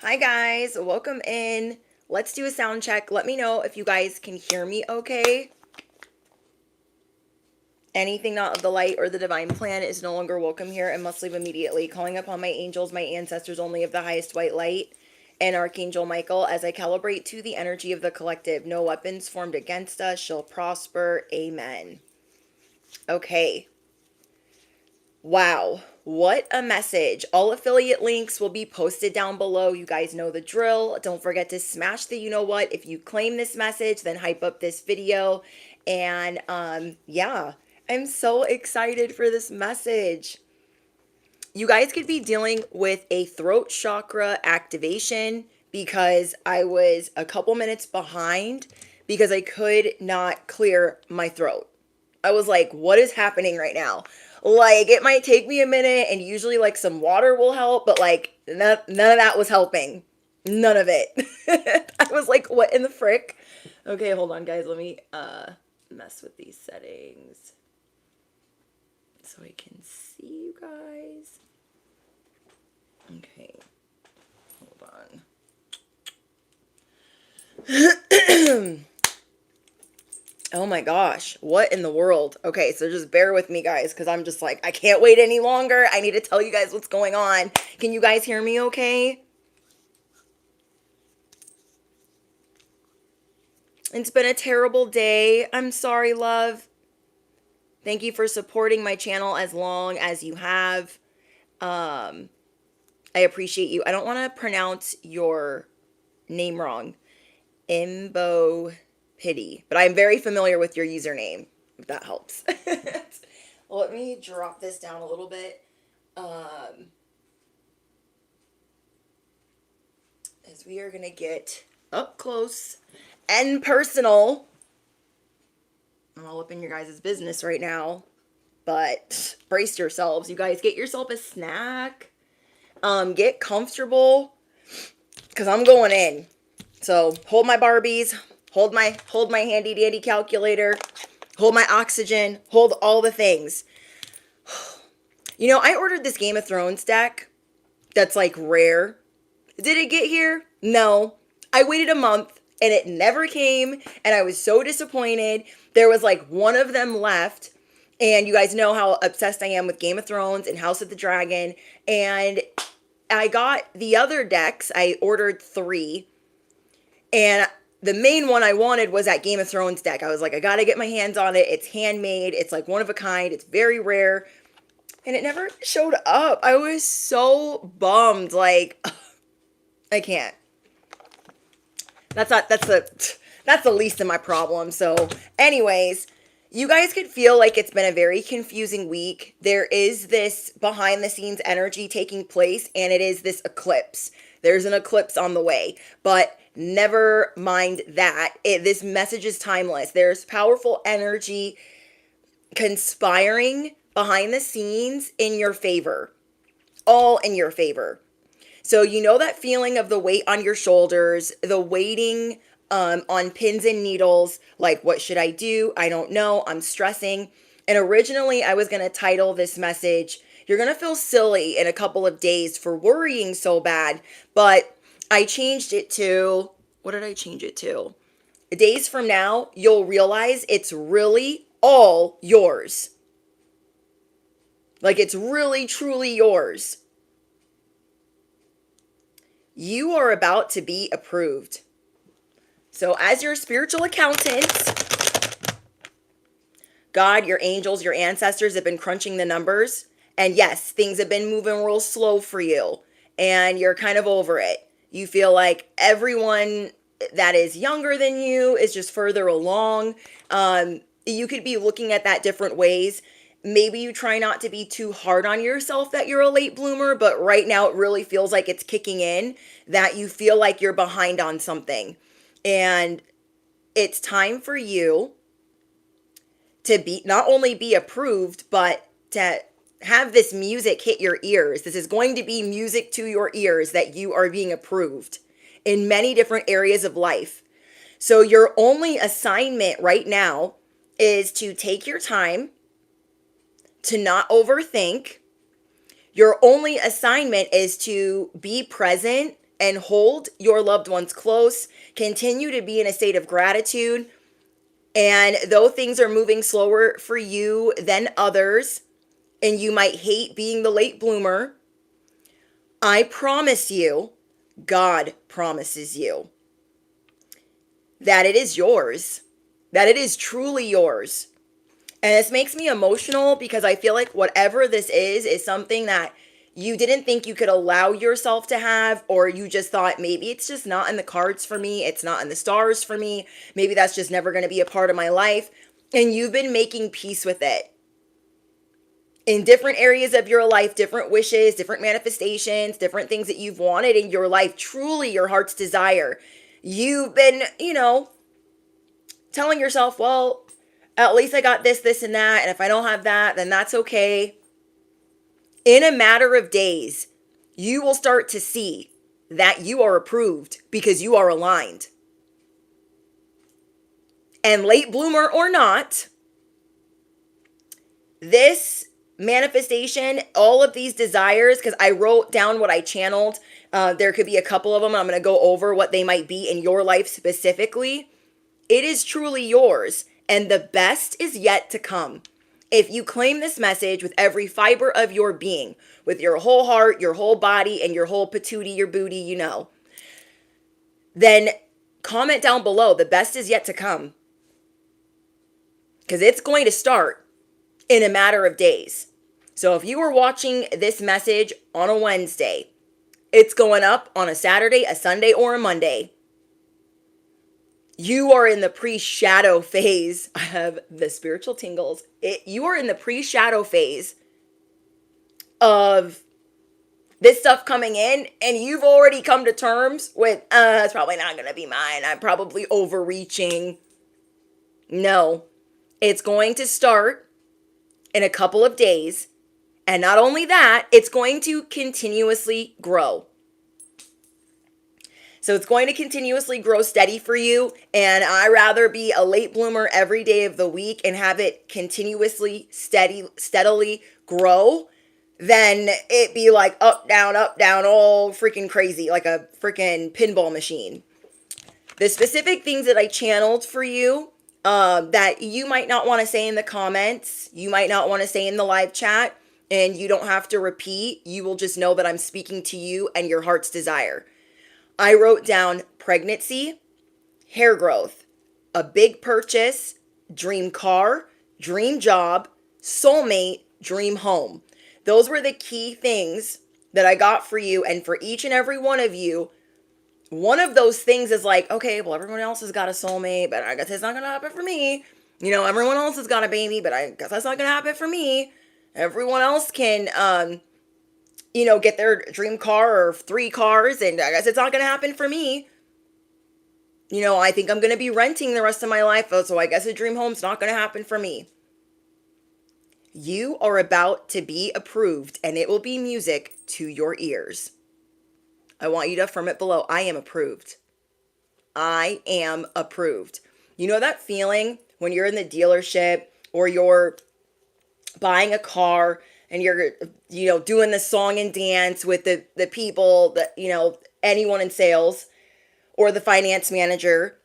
Hi guys, welcome in. Let's do a sound check. Let me know if you guys can hear me okay. Anything not of the light or the divine plan is no longer welcome here and must leave immediately. Calling upon my angels, my ancestors only of the highest white light, and Archangel Michael as I calibrate to the energy of the collective. No weapons formed against us shall prosper. Amen. Okay. Wow, what a message. All affiliate links will be posted down below. You guys know the drill. Don't forget to smash the you know what. If you claim this message, then hype up this video. And yeah, I'm so excited for this message. You guys could be dealing with a throat chakra activation because I was a couple minutes behind because I could not clear my throat. I was like, what is happening right now? Like, it might take me a minute, and usually, like, some water will help, but, like, none of that was helping. None of it. I was like, what in the frick? Okay, hold on, guys. Let me mess with these settings so I can see you guys. Okay, hold on. Oh my gosh, what in the world? Okay, so just bear with me, guys, because I'm just like, I can't wait any longer. I need to tell you guys what's going on. Can you guys hear me okay? It's been a terrible day. I'm sorry, love. Thank you for supporting my channel as long as you have. I appreciate you. I don't want to pronounce your name wrong. Imbo Pity. But I'm very familiar with your username, if that helps. Let me drop this down a little bit. As we are going to get up close and personal. I'm all up in your guys' business right now. But brace yourselves. You guys, get yourself a snack. Get comfortable. Because I'm going in. So hold my Barbies. Hold my handy dandy calculator. Hold my oxygen. Hold all the things. You know, I ordered this Game of Thrones deck that's like rare. Did it get here? No. I waited a month and it never came and I was so disappointed. There was like one of them left, and you guys know how obsessed I am with Game of Thrones and House of the Dragon, and I got the other decks. I ordered 3, and the main one I wanted was that Game of Thrones deck. I was like, I gotta get my hands on it. It's handmade. It's like one of a kind. It's very rare. And it never showed up. I was so bummed. Like, I can't. That's the least of my problem. So, anyways, you guys could feel like it's been a very confusing week. There is this behind the scenes energy taking place, and it is this eclipse. There's an eclipse on the way, but never mind that. This message is timeless. There's powerful energy conspiring behind the scenes in your favor, all in your favor. So you know that feeling of the weight on your shoulders, the waiting on pins and needles, like what should I do? I don't know. I'm stressing. And originally I was going to title this message, "You're going to feel silly in a couple of days for worrying so bad." But I changed it to, what did I change it to? Days from now, you'll realize it's really all yours. Like, it's really, truly yours. You are about to be approved. So as your spiritual accountant, God, your angels, your ancestors have been crunching the numbers. And yes, things have been moving real slow for you. And you're kind of over it. You feel like everyone that is younger than you is just further along. You could be looking at that different ways. Maybe you try not to be too hard on yourself that you're a late bloomer, but right now it really feels like it's kicking in, that you feel like you're behind on something. And it's time for you to be, not only be approved, but to have this music hit your ears. This is going to be music to your ears that you are being approved in many different areas of life. So your only assignment right now is to take your time, to not overthink. Your only assignment is to be present, and hold your loved ones close. Continue to be in a state of gratitude. And though things are moving slower for you than others, and you might hate being the late bloomer, I promise you, God promises you that it is yours, that it is truly yours. And this makes me emotional because I feel like whatever this is something that you didn't think you could allow yourself to have, or you just thought maybe it's just not in the cards for me, it's not in the stars for me, maybe that's just never going to be a part of my life. And you've been making peace with it in different areas of your life, different wishes, different manifestations, different things that you've wanted in your life, truly your heart's desire. You've been, telling yourself, well, at least I got this, and that. And if I don't have that, then that's okay. In a matter of days, you will start to see that you are approved because you are aligned. And late bloomer or not, this manifestation, all of these desires, because I wrote down what I channeled. There could be a couple of them. I'm going to go over what they might be in your life specifically. It is truly yours, and the best is yet to come. If you claim this message with every fiber of your being, with your whole heart, your whole body, and your whole patootie, your booty, then comment down below, the best is yet to come. Because it's going to start in a matter of days. So if you are watching this message on a Wednesday, it's going up on a Saturday, a Sunday, or a Monday. You are in the pre-shadow phase. I have the spiritual tingles. You are in the pre-shadow phase of this stuff coming in, and you've already come to terms with, it's probably not going to be mine. I'm probably overreaching. No, it's going to start in a couple of days. And not only that, it's going to continuously grow. So it's going to continuously grow steady for you. And I rather be a late bloomer every day of the week and have it continuously steadily grow than it be like up, down, all freaking crazy, like a freaking pinball machine. The specific things that I channeled for you that you might not want to say in the comments, you might not want to say in the live chat, and you don't have to repeat. You will just know that I'm speaking to you and your heart's desire. I wrote down pregnancy, hair growth, a big purchase, dream car, dream job, soulmate, dream home. Those were the key things that I got for you. And for each and every one of you, one of those things is like, okay, well, everyone else has got a soulmate, but I guess it's not going to happen for me. Everyone else has got a baby, but I guess that's not going to happen for me. Everyone else can, get their dream car or 3 cars, and I guess it's not going to happen for me. I think I'm going to be renting the rest of my life, so I guess a dream home's not going to happen for me. You are about to be approved, and it will be music to your ears. I want you to affirm it below. I am approved. I am approved. You know that feeling when you're in the dealership or you're buying a car and you're, doing the song and dance with the people that, anyone in sales or the finance manager.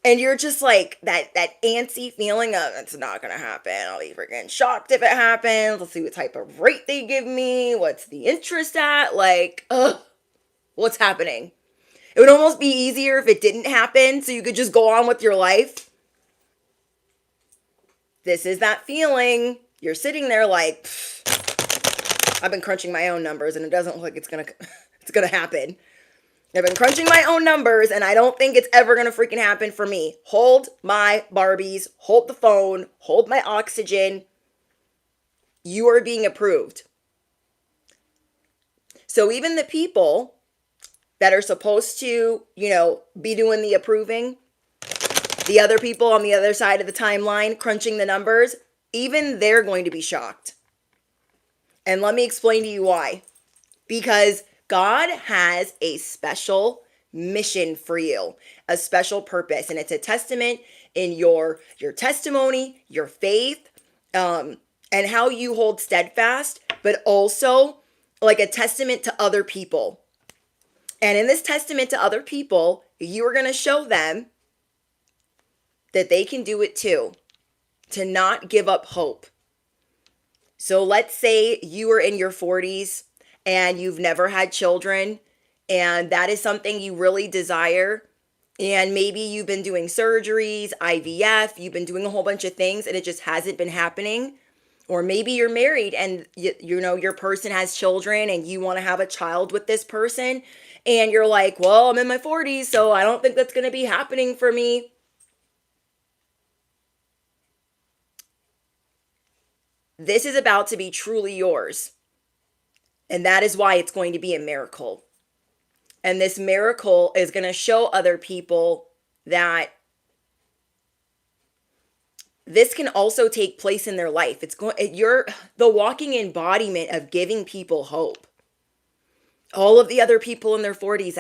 And you're just like that antsy feeling of, it's not going to happen. I'll be freaking shocked if it happens. Let's see what type of rate they give me. What's the interest at? What's happening? It would almost be easier if it didn't happen so you could just go on with your life. This is that feeling. You're sitting there like, I've been crunching my own numbers and it doesn't look like it's gonna happen. I've been crunching my own numbers and I don't think it's ever gonna freaking happen for me. Hold my Barbies, hold the phone, hold my oxygen. You are being approved. So even the people that are supposed to, be doing the approving, the other people on the other side of the timeline crunching the numbers, even they're going to be shocked. And let me explain to you why. Because God has a special mission for you, a special purpose. And it's a testament in your testimony, your faith, and how you hold steadfast, but also like a testament to other people. And in this testament to other people, you are going to show them that they can do it too, to not give up hope. So let's say you are in your 40s and you've never had children, and that is something you really desire. And maybe you've been doing surgeries, IVF, you've been doing a whole bunch of things and it just hasn't been happening. Or maybe you're married and your person has children and you want to have a child with this person and you're like, "Well, I'm in my 40s, so I don't think that's going to be happening for me." This is about to be truly yours. And that is why it's going to be a miracle. And this miracle is going to show other people that this can also take place in their life. You're the walking embodiment of giving people hope. All of the other people in their 40s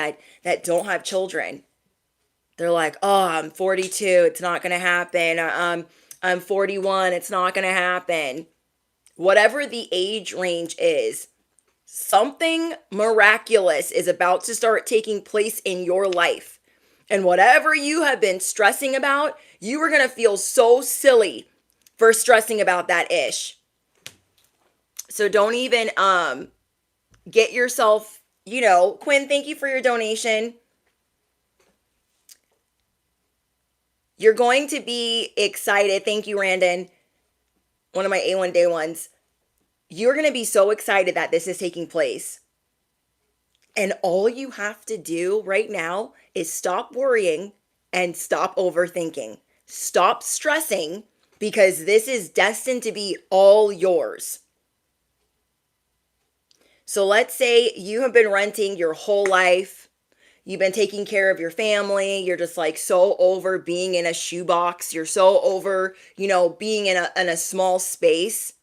that don't have children, they're like, "Oh, I'm 42, it's not going to happen. I'm 41, it's not going to happen." Whatever the age range is, something miraculous is about to start taking place in your life. And whatever you have been stressing about, you are going to feel so silly for stressing about that ish. So don't even get yourself, Quinn, thank you for your donation. You're going to be excited. Thank you, Randon. One of my A1 day ones. You're going to be so excited that this is taking place. And all you have to do right now is stop worrying and stop overthinking. Stop stressing, because this is destined to be all yours. So let's say you have been renting your whole life. You've been taking care of your family. You're just like so over being in a shoebox. You're so over, being in a small space.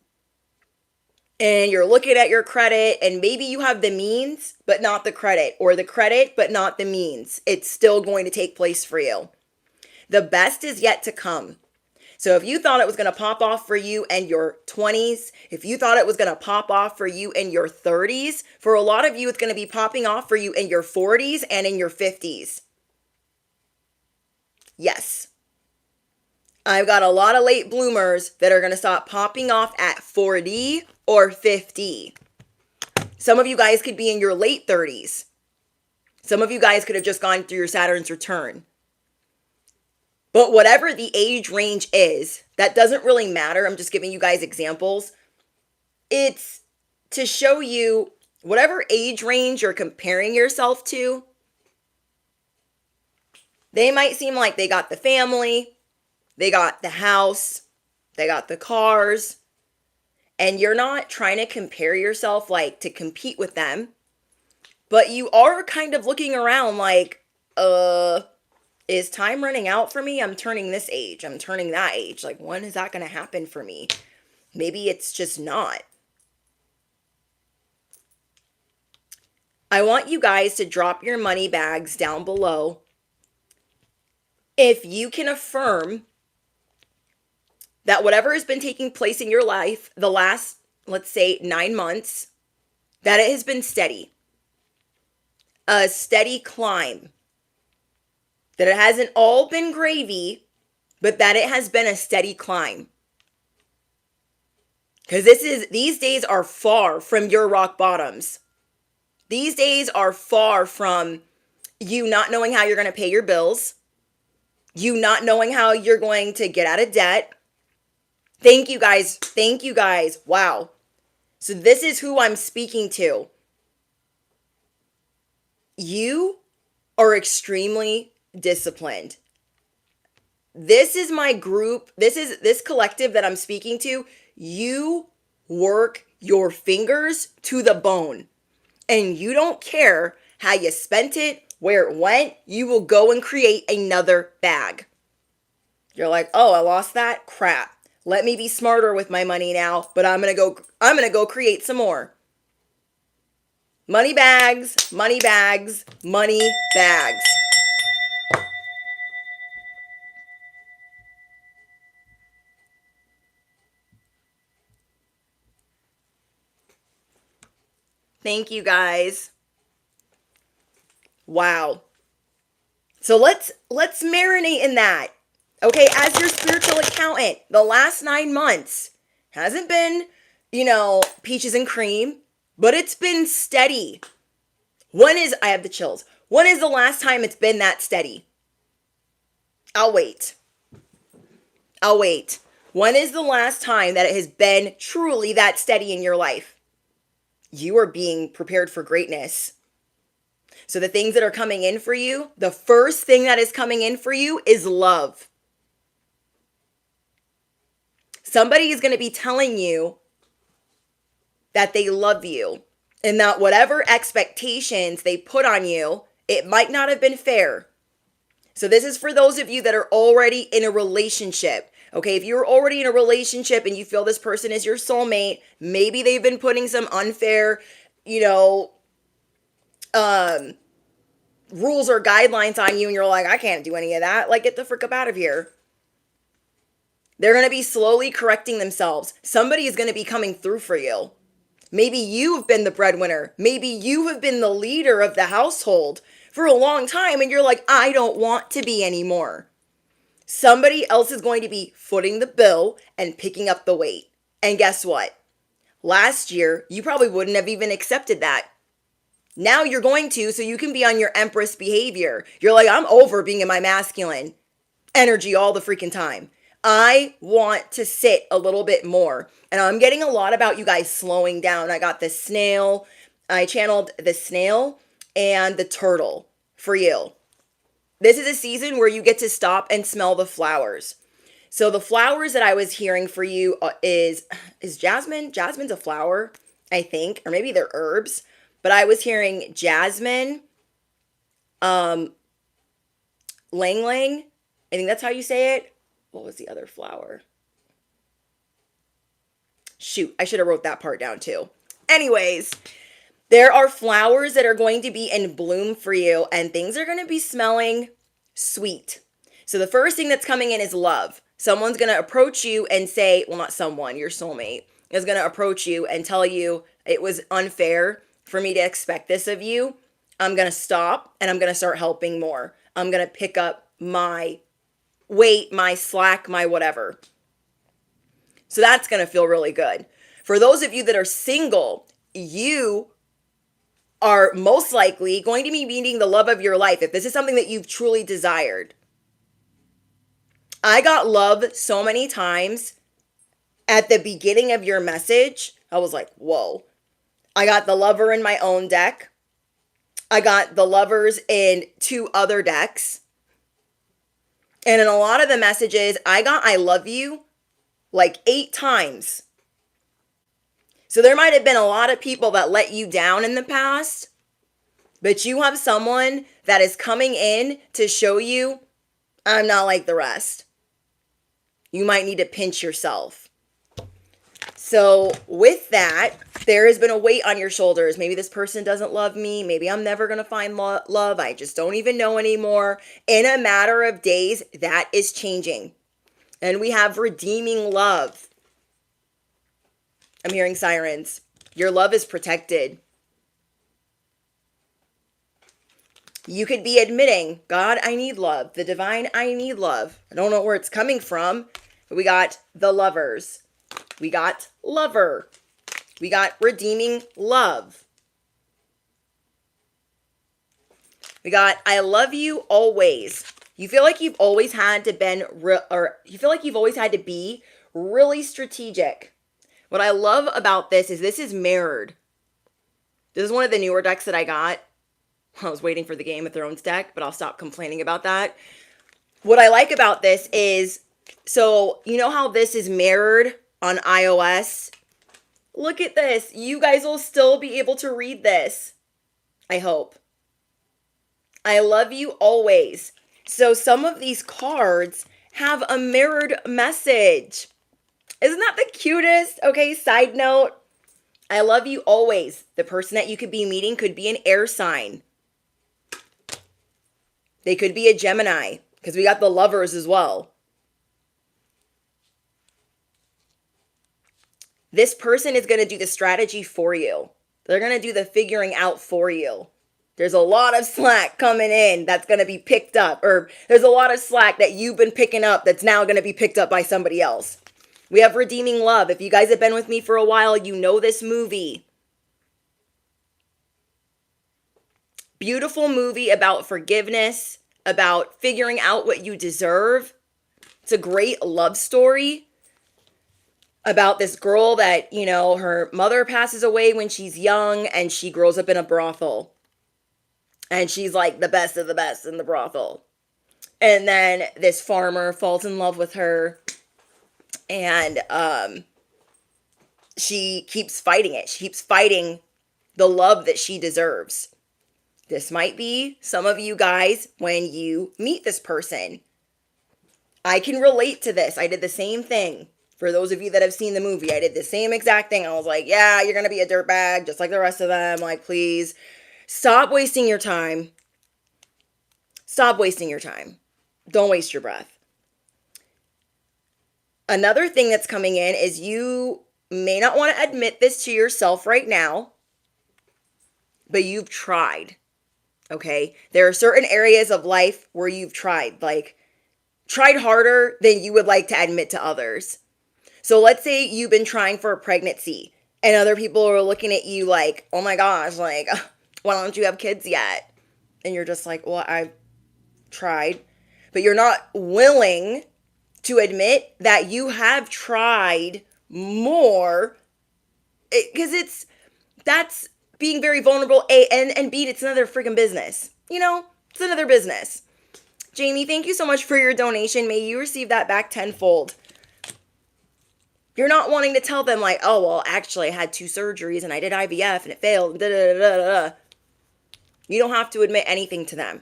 And you're looking at your credit and maybe you have the means, but not the credit, or the credit, but not the means. It's still going to take place for you. The best is yet to come. So if you thought it was going to pop off for you in your 20s, if you thought it was going to pop off for you in your 30s, for a lot of you, it's going to be popping off for you in your 40s and in your 50s. Yes. I've got a lot of late bloomers that are going to stop popping off at 40 or 50. Some of you guys could be in your late 30s. Some of you guys could have just gone through your Saturn's return. But whatever the age range is, that doesn't really matter. I'm just giving you guys examples. It's to show you whatever age range you're comparing yourself to. They might seem like they got the family, they got the house, they got the cars, and you're not trying to compare yourself like to compete with them, but you are kind of looking around like, is time running out for me? I'm turning this age, I'm turning that age. Like, when is that going to happen for me? Maybe it's just not. I want you guys to drop your money bags down below. If you can affirm that whatever has been taking place in your life the last, let's say, 9 months, that it has been steady. A steady climb. That it hasn't all been gravy, but that it has been a steady climb. Because these days are far from your rock bottoms. These days are far from you not knowing how you're going to pay your bills, you not knowing how you're going to get out of debt. Thank you guys. Thank you guys. Wow. So this is who I'm speaking to. You are extremely disciplined. This is my group. This collective that I'm speaking to. You work your fingers to the bone. And you don't care how you spent it, where it went. You will go and create another bag. You're like, "Oh, I lost that? Crap. Let me be smarter with my money now, but I'm going to go create some more." Money bags, money bags, money bags. Thank you guys. Wow. So let's marinate in that. Okay, as your spiritual accountant, the last 9 months hasn't been, peaches and cream, but it's been steady. I have the chills. When is the last time it's been that steady? I'll wait. When is the last time that it has been truly that steady in your life? You are being prepared for greatness. So the things that are coming in for you, the first thing that is coming in for you is love. Somebody is going to be telling you that they love you and that whatever expectations they put on you, it might not have been fair. So this is for those of you that are already in a relationship. Okay, if you're already in a relationship and you feel this person is your soulmate, maybe they've been putting some unfair, rules or guidelines on you and you're like, I can't do any of that. Like, get the frick up out of here. They're going to be slowly correcting themselves. Somebody is going to be coming through for you. Maybe you've been the breadwinner. Maybe you have been the leader of the household for a long time and you're like, I don't want to be anymore. Somebody else is going to be footing the bill and picking up the weight. And guess what? Last year, you probably wouldn't have even accepted that. Now you're going to, so you can be on your Empress behavior. You're like, I'm over being in my masculine energy all the freaking time. I want to sit a little bit more. And I'm getting a lot about you guys slowing down. I got the snail. I channeled the snail and the turtle for you. This is a season where you get to stop and smell the flowers. So the flowers that I was hearing for you is jasmine. Jasmine's a flower, I think, or maybe they're herbs. But I was hearing jasmine, lang lang. I think that's how you say it. What was the other flower? Shoot, I should have wrote that part down too. Anyways, there are flowers that are going to be in bloom for you and things are going to be smelling sweet. So the first thing that's coming in is love. Someone's going to approach you and say, well, not someone, your soulmate is going to approach you and tell you it was unfair for me to expect this of you. I'm going to stop and I'm going to start helping more. I'm going to pick up my weight, my slack, my whatever. So that's going to feel really good. For those of you that are single, you are most likely going to be meeting the love of your life if this is something that you've truly desired. I got love so many times at the beginning of your message. I was like, whoa. I got the lover in my own deck. I got the lovers in 2 other decks. And in a lot of the messages, I got I love you like 8 times. So there might have been a lot of people that let you down in the past, but you have someone that is coming in to show you, I'm not like the rest. You might need to pinch yourself. So with that, there has been a weight on your shoulders. Maybe this person doesn't love me. Maybe I'm never going to find love. I just don't even know anymore. In a matter of days, that is changing. And we have redeeming love. I'm hearing sirens. Your love is protected. You could be admitting, God, I need love. The divine, I need love. I don't know where it's coming from, but we got the lovers. We got lover. We got redeeming love. We got I love you always. You feel like you've always had to be really strategic. What I love about this is mirrored. This is one of the newer decks that I got. I was waiting for the Game of Thrones deck, but I'll stop complaining about that. What I like about this is, so you know how this is mirrored on iOS? Look at this. You guys will still be able to read this. I hope. I love you always. So some of these cards have a mirrored message. Isn't that the cutest? Okay, side note. I love you always. The person that you could be meeting could be an air sign. They could be a Gemini, because we got the lovers as well. This person is going to do the strategy for you. They're going to do the figuring out for you. There's a lot of slack coming in that's going to be picked up, or there's a lot of slack that you've been picking up that's now going to be picked up by somebody else. We have redeeming love. If you guys have been with me for a while, you know this movie. Beautiful movie about forgiveness, about figuring out what you deserve. It's a great love story about this girl that, you know, her mother passes away when she's young and she grows up in a brothel. And she's like the best of the best in the brothel. And then this farmer falls in love with her. And she keeps fighting it. She keeps fighting the love that she deserves. This might be some of you guys when you meet this person. I can relate to this. I did the same thing. For those of you that have seen the movie, I did the same exact thing. I was like, yeah, you're going to be a dirtbag just like the rest of them. Like, please. Stop wasting your time. Stop wasting your time. Don't waste your breath. Another thing that's coming in is you may not want to admit this to yourself right now, but you've tried. Okay? There are certain areas of life where you've tried, like tried harder than you would like to admit to others. So let's say you've been trying for a pregnancy and other people are looking at you like, oh my gosh, like, why don't you have kids yet? And you're just like, well, I've tried. But you're not willing to admit that you have tried more, because that's being very vulnerable, A, and B, it's another freaking business. You know, it's another business. Jamie, thank you so much for your donation. May you receive that back tenfold. You're not wanting to tell them like, oh, well, actually I had 2 surgeries and I did IVF and it failed. Da, da, da, da, da. You don't have to admit anything to them.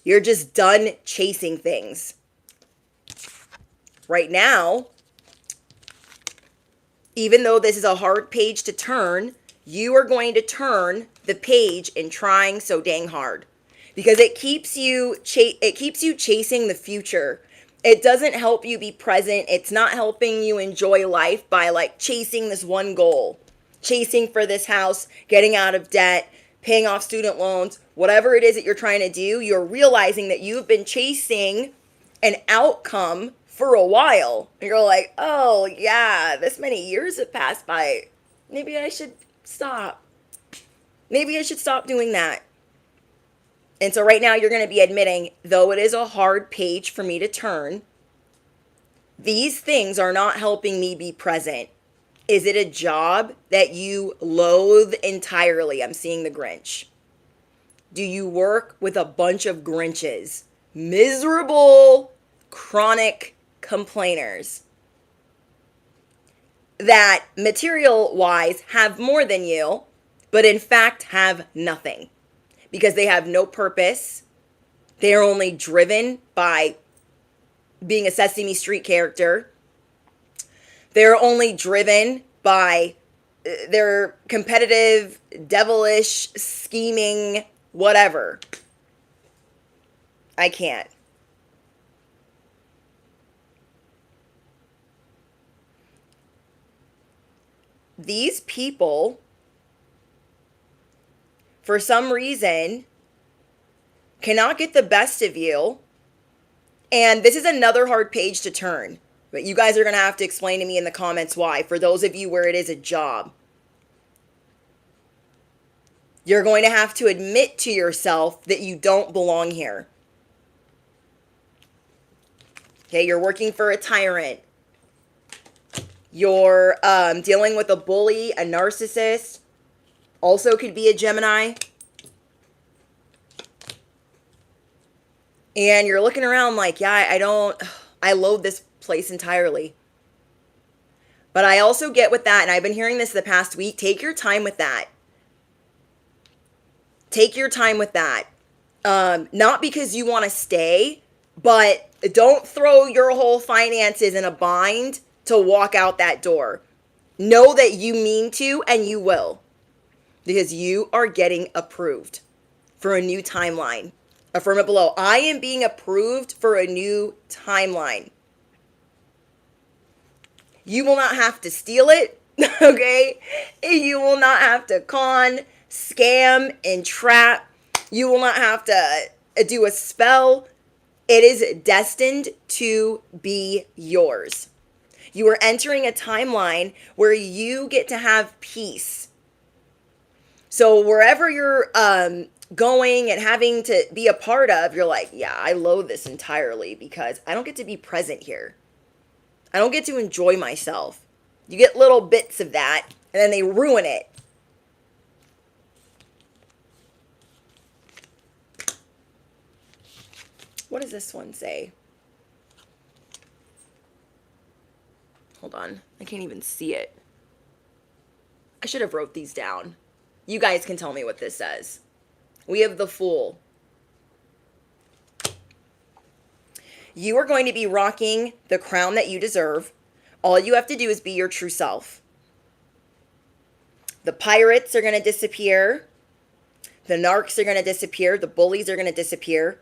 You're just done chasing things. Right now, even though this is a hard page to turn, you are going to turn the page in trying so dang hard. Because it keeps you chasing the future. It doesn't help you be present. It's not helping you enjoy life by like chasing this one goal. Chasing for this house, getting out of debt, paying off student loans, whatever it is that you're trying to do, you're realizing that you've been chasing an outcome for a while. And you're like, oh yeah, this many years have passed by. Maybe I should stop. Maybe I should stop doing that. And so right now you're going to be admitting, though it is a hard page for me to turn, these things are not helping me be present. Is it a job that you loathe entirely? I'm seeing the Grinch. Do you work with a bunch of Grinches? Miserable, chronic complainers that material-wise have more than you, but in fact have nothing. Because they have no purpose. They're only driven by being a Sesame Street character. They're only driven by their competitive, devilish, scheming, whatever. I can't. These people, for some reason, cannot get the best of you. And this is another hard page to turn. But you guys are going to have to explain to me in the comments why. For those of you where it is a job. You're going to have to admit to yourself that you don't belong here. Okay, you're working for a tyrant. You're dealing with a bully, a narcissist. Also could be a Gemini. And you're looking around like, yeah, I loathe this place entirely. But I also get with that, and I've been hearing this the past week, take your time with that. Take your time with that. Not because you want to stay, but don't throw your whole finances in a bind to walk out that door. Know that you mean to, and you will. Because you are getting approved for a new timeline. Affirm it below. I am being approved for a new timeline. You will not have to steal it, okay? You will not have to con, scam, entrap. You will not have to do a spell. It is destined to be yours. You are entering a timeline where you get to have peace. So wherever you're going and having to be a part of, you're like, yeah, I loathe this entirely because I don't get to be present here. I don't get to enjoy myself. You get little bits of that, and then they ruin it. What does this one say? Hold on. I can't even see it. I should have wrote these down. You guys can tell me what this says. We have the Fool. You are going to be rocking the crown that you deserve. All you have to do is be your true self. The pirates are going to disappear. The narcs are going to disappear. The bullies are going to disappear.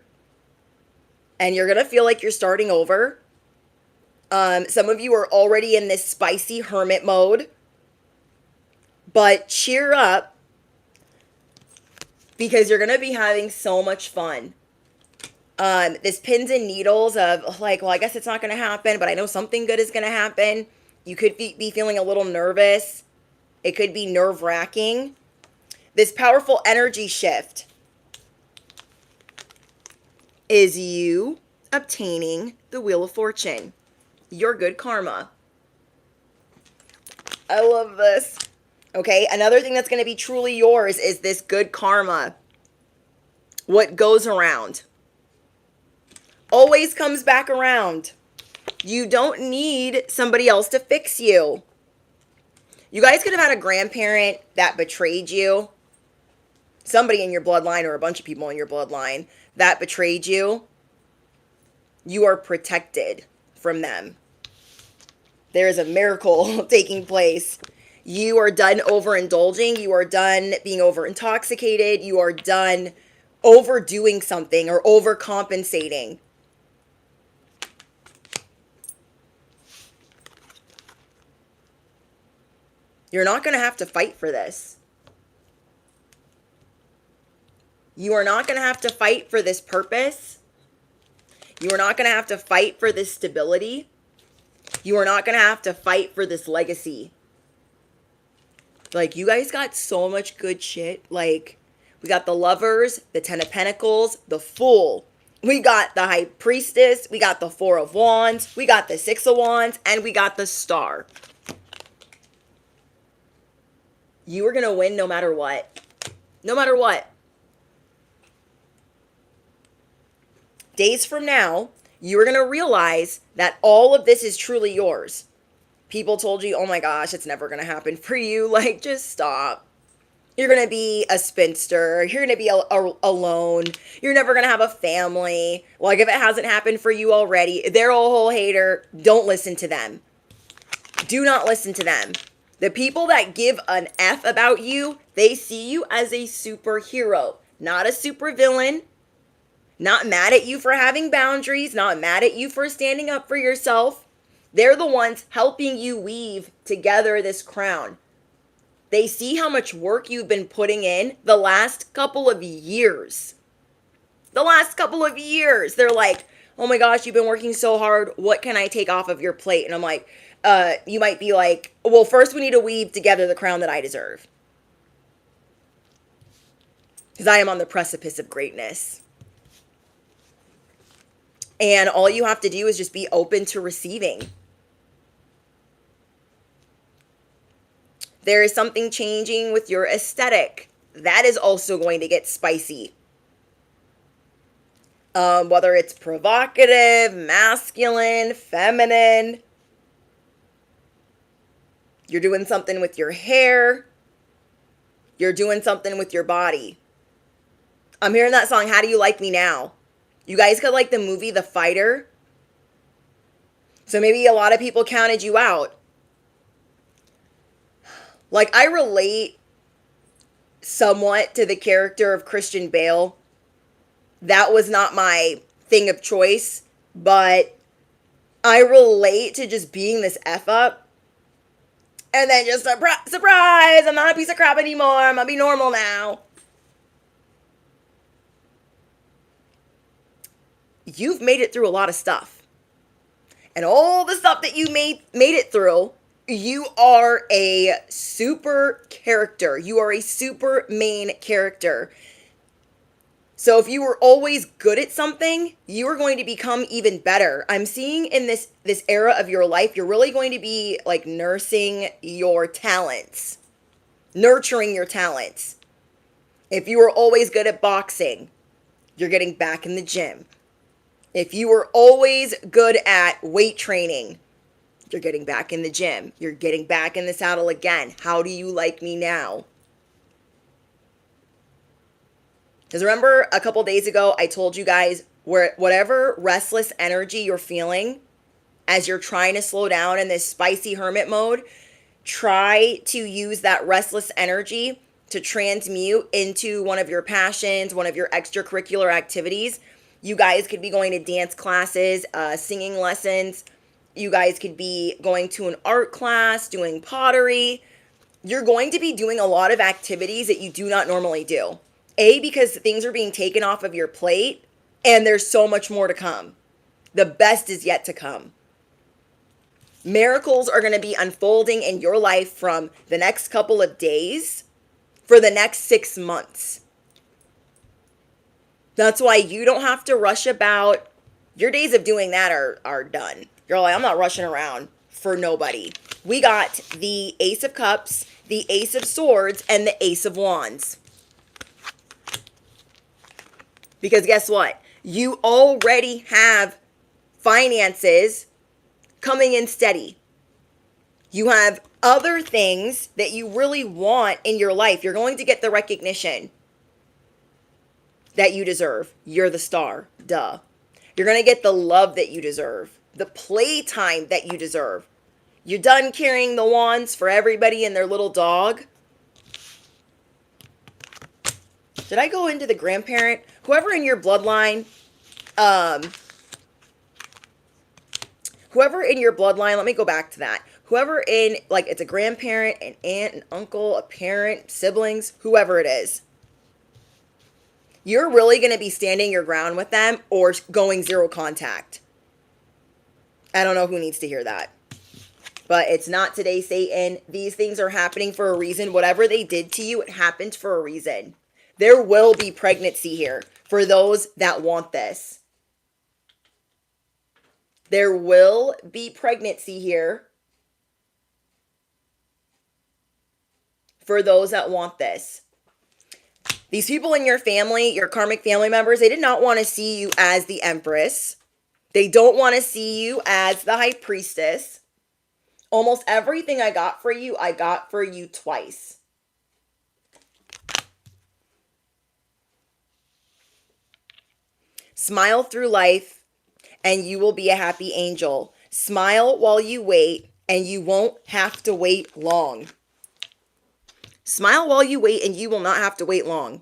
And you're going to feel like you're starting over. Some of you are already in this spicy hermit mode. But cheer up, because you're going to be having so much fun. This pins and needles of like, well, I guess it's not going to happen, but I know something good is going to happen. You could be feeling a little nervous. It could be nerve-wracking. This powerful energy shift is you obtaining the Wheel of Fortune. Your good karma. I love this. Okay, another thing that's going to be truly yours is this good karma. What goes around always comes back around. You don't need somebody else to fix you. You guys could have had a grandparent that betrayed you. Somebody in your bloodline or a bunch of people in your bloodline that betrayed you. You are protected from them. There is a miracle taking place. You are done overindulging. You are done being over intoxicated. You are done overdoing something or overcompensating. You're not going to have to fight for this. You are not going to have to fight for this purpose. You are not going to have to fight for this stability. You are not going to have to fight for this legacy. Like, you guys got so much good shit. Like, we got the Lovers, the Ten of Pentacles, the Fool. We got the High Priestess. We got the Four of Wands. We got the Six of Wands. And we got the Star. You are going to win no matter what. No matter what. Days from now, you are going to realize that all of this is truly yours. People told you, oh my gosh, it's never going to happen for you. Like, just stop. You're going to be a spinster. You're going to be alone. You're never going to have a family. Like, if it hasn't happened for you already, they're a whole hater. Don't listen to them. Do not listen to them. The people that give an F about you, they see you as a superhero, not a supervillain. Not mad at you for having boundaries, not mad at you for standing up for yourself. They're the ones helping you weave together this crown. They see how much work you've been putting in the last couple of years. The last couple of years. They're like, oh my gosh, you've been working so hard. What can I take off of your plate? And I'm like, you might be like, well, first we need to weave together the crown that I deserve. Because I am on the precipice of greatness. And all you have to do is just be open to receiving. There is something changing with your aesthetic. That is also going to get spicy. Whether it's provocative, masculine, feminine. You're doing something with your hair. You're doing something with your body. I'm hearing that song, How Do You Like Me Now? You guys could like the movie The Fighter. So maybe a lot of people counted you out. Like, I relate somewhat to the character of Christian Bale. That was not my thing of choice, but I relate to just being this F up And then just surprise, I'm not a piece of crap anymore. I'm gonna be normal now. You've made it through a lot of stuff. And all the stuff that you made it through, you are a super character. You are a super main character. So if you were always good at something, you are going to become even better. I'm seeing in this era of your life, you're really going to be like nursing your talents, nurturing your talents. If you were always good at boxing, you're getting back in the gym. If you were always good at weight training, you're getting back in the gym. You're getting back in the saddle again. How do you like me now? Because remember a couple days ago, I told you guys whatever restless energy you're feeling as you're trying to slow down in this spicy hermit mode, try to use that restless energy to transmute into one of your passions, one of your extracurricular activities. You guys could be going to dance classes, singing lessons. You guys could be going to an art class, doing pottery. You're going to be doing a lot of activities that you do not normally do. Because things are being taken off of your plate and there's so much more to come. The best is yet to come. Miracles are going to be unfolding in your life from the next couple of days for the next 6 months. That's why you don't have to rush about. Your days of doing that are done. You're like, I'm not rushing around for nobody. We got the Ace of Cups, the Ace of Swords, and the Ace of Wands. Because guess what? You already have finances coming in steady. You have other things that you really want in your life. You're going to get the recognition that you deserve. You're the star. Duh. You're going to get the love that you deserve. The playtime that you deserve. You're done carrying the wands for everybody and their little dog. Did I go into the grandparent? Whoever in your bloodline, let me go back to that. Whoever in, like, it's a grandparent, an aunt, an uncle, a parent, siblings, whoever it is. You're really going to be standing your ground with them or going zero contact. I don't know who needs to hear that. But it's not today, Satan. These things are happening for a reason. Whatever they did to you, it happened for a reason. There will be pregnancy here for those that want this. There will be pregnancy here for those that want this. These people in your family, your karmic family members, they did not want to see you as the Empress. They don't want to see you as the High Priestess. Almost everything I got for you twice. Smile through life and you will be a happy angel. Smile while you wait and you won't have to wait long. Smile while you wait and you will not have to wait long.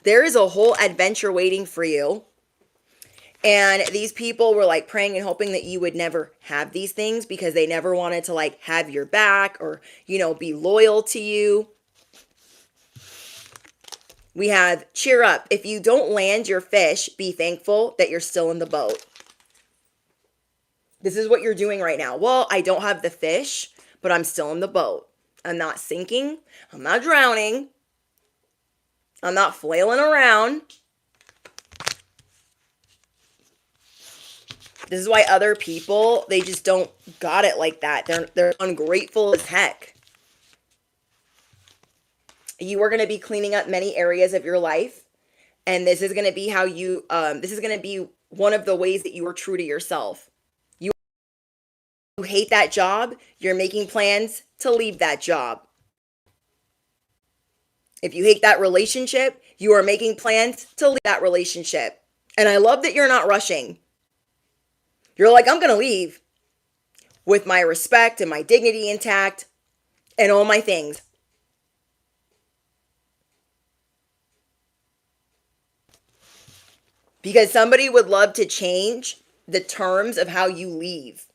There is a whole adventure waiting for you. And these people were like praying and hoping that you would never have these things because they never wanted to like have your back or, be loyal to you. We have cheer up. If you don't land your fish, be thankful that you're still in the boat. This is what you're doing right now. Well, I don't have the fish, but I'm still in the boat. I'm not sinking. I'm not drowning. I'm not flailing around. This is why other people, they just don't got it like that. They're ungrateful as heck. You are going to be cleaning up many areas of your life. And this is going to be how you, this is going to be one of the ways that you are true to yourself. You hate that job. You're making plans to leave that job. If you hate that relationship, you are making plans to leave that relationship. And I love that you're not rushing. You're like, I'm going to leave with my respect and my dignity intact and all my things. Because somebody would love to change the terms of how you leave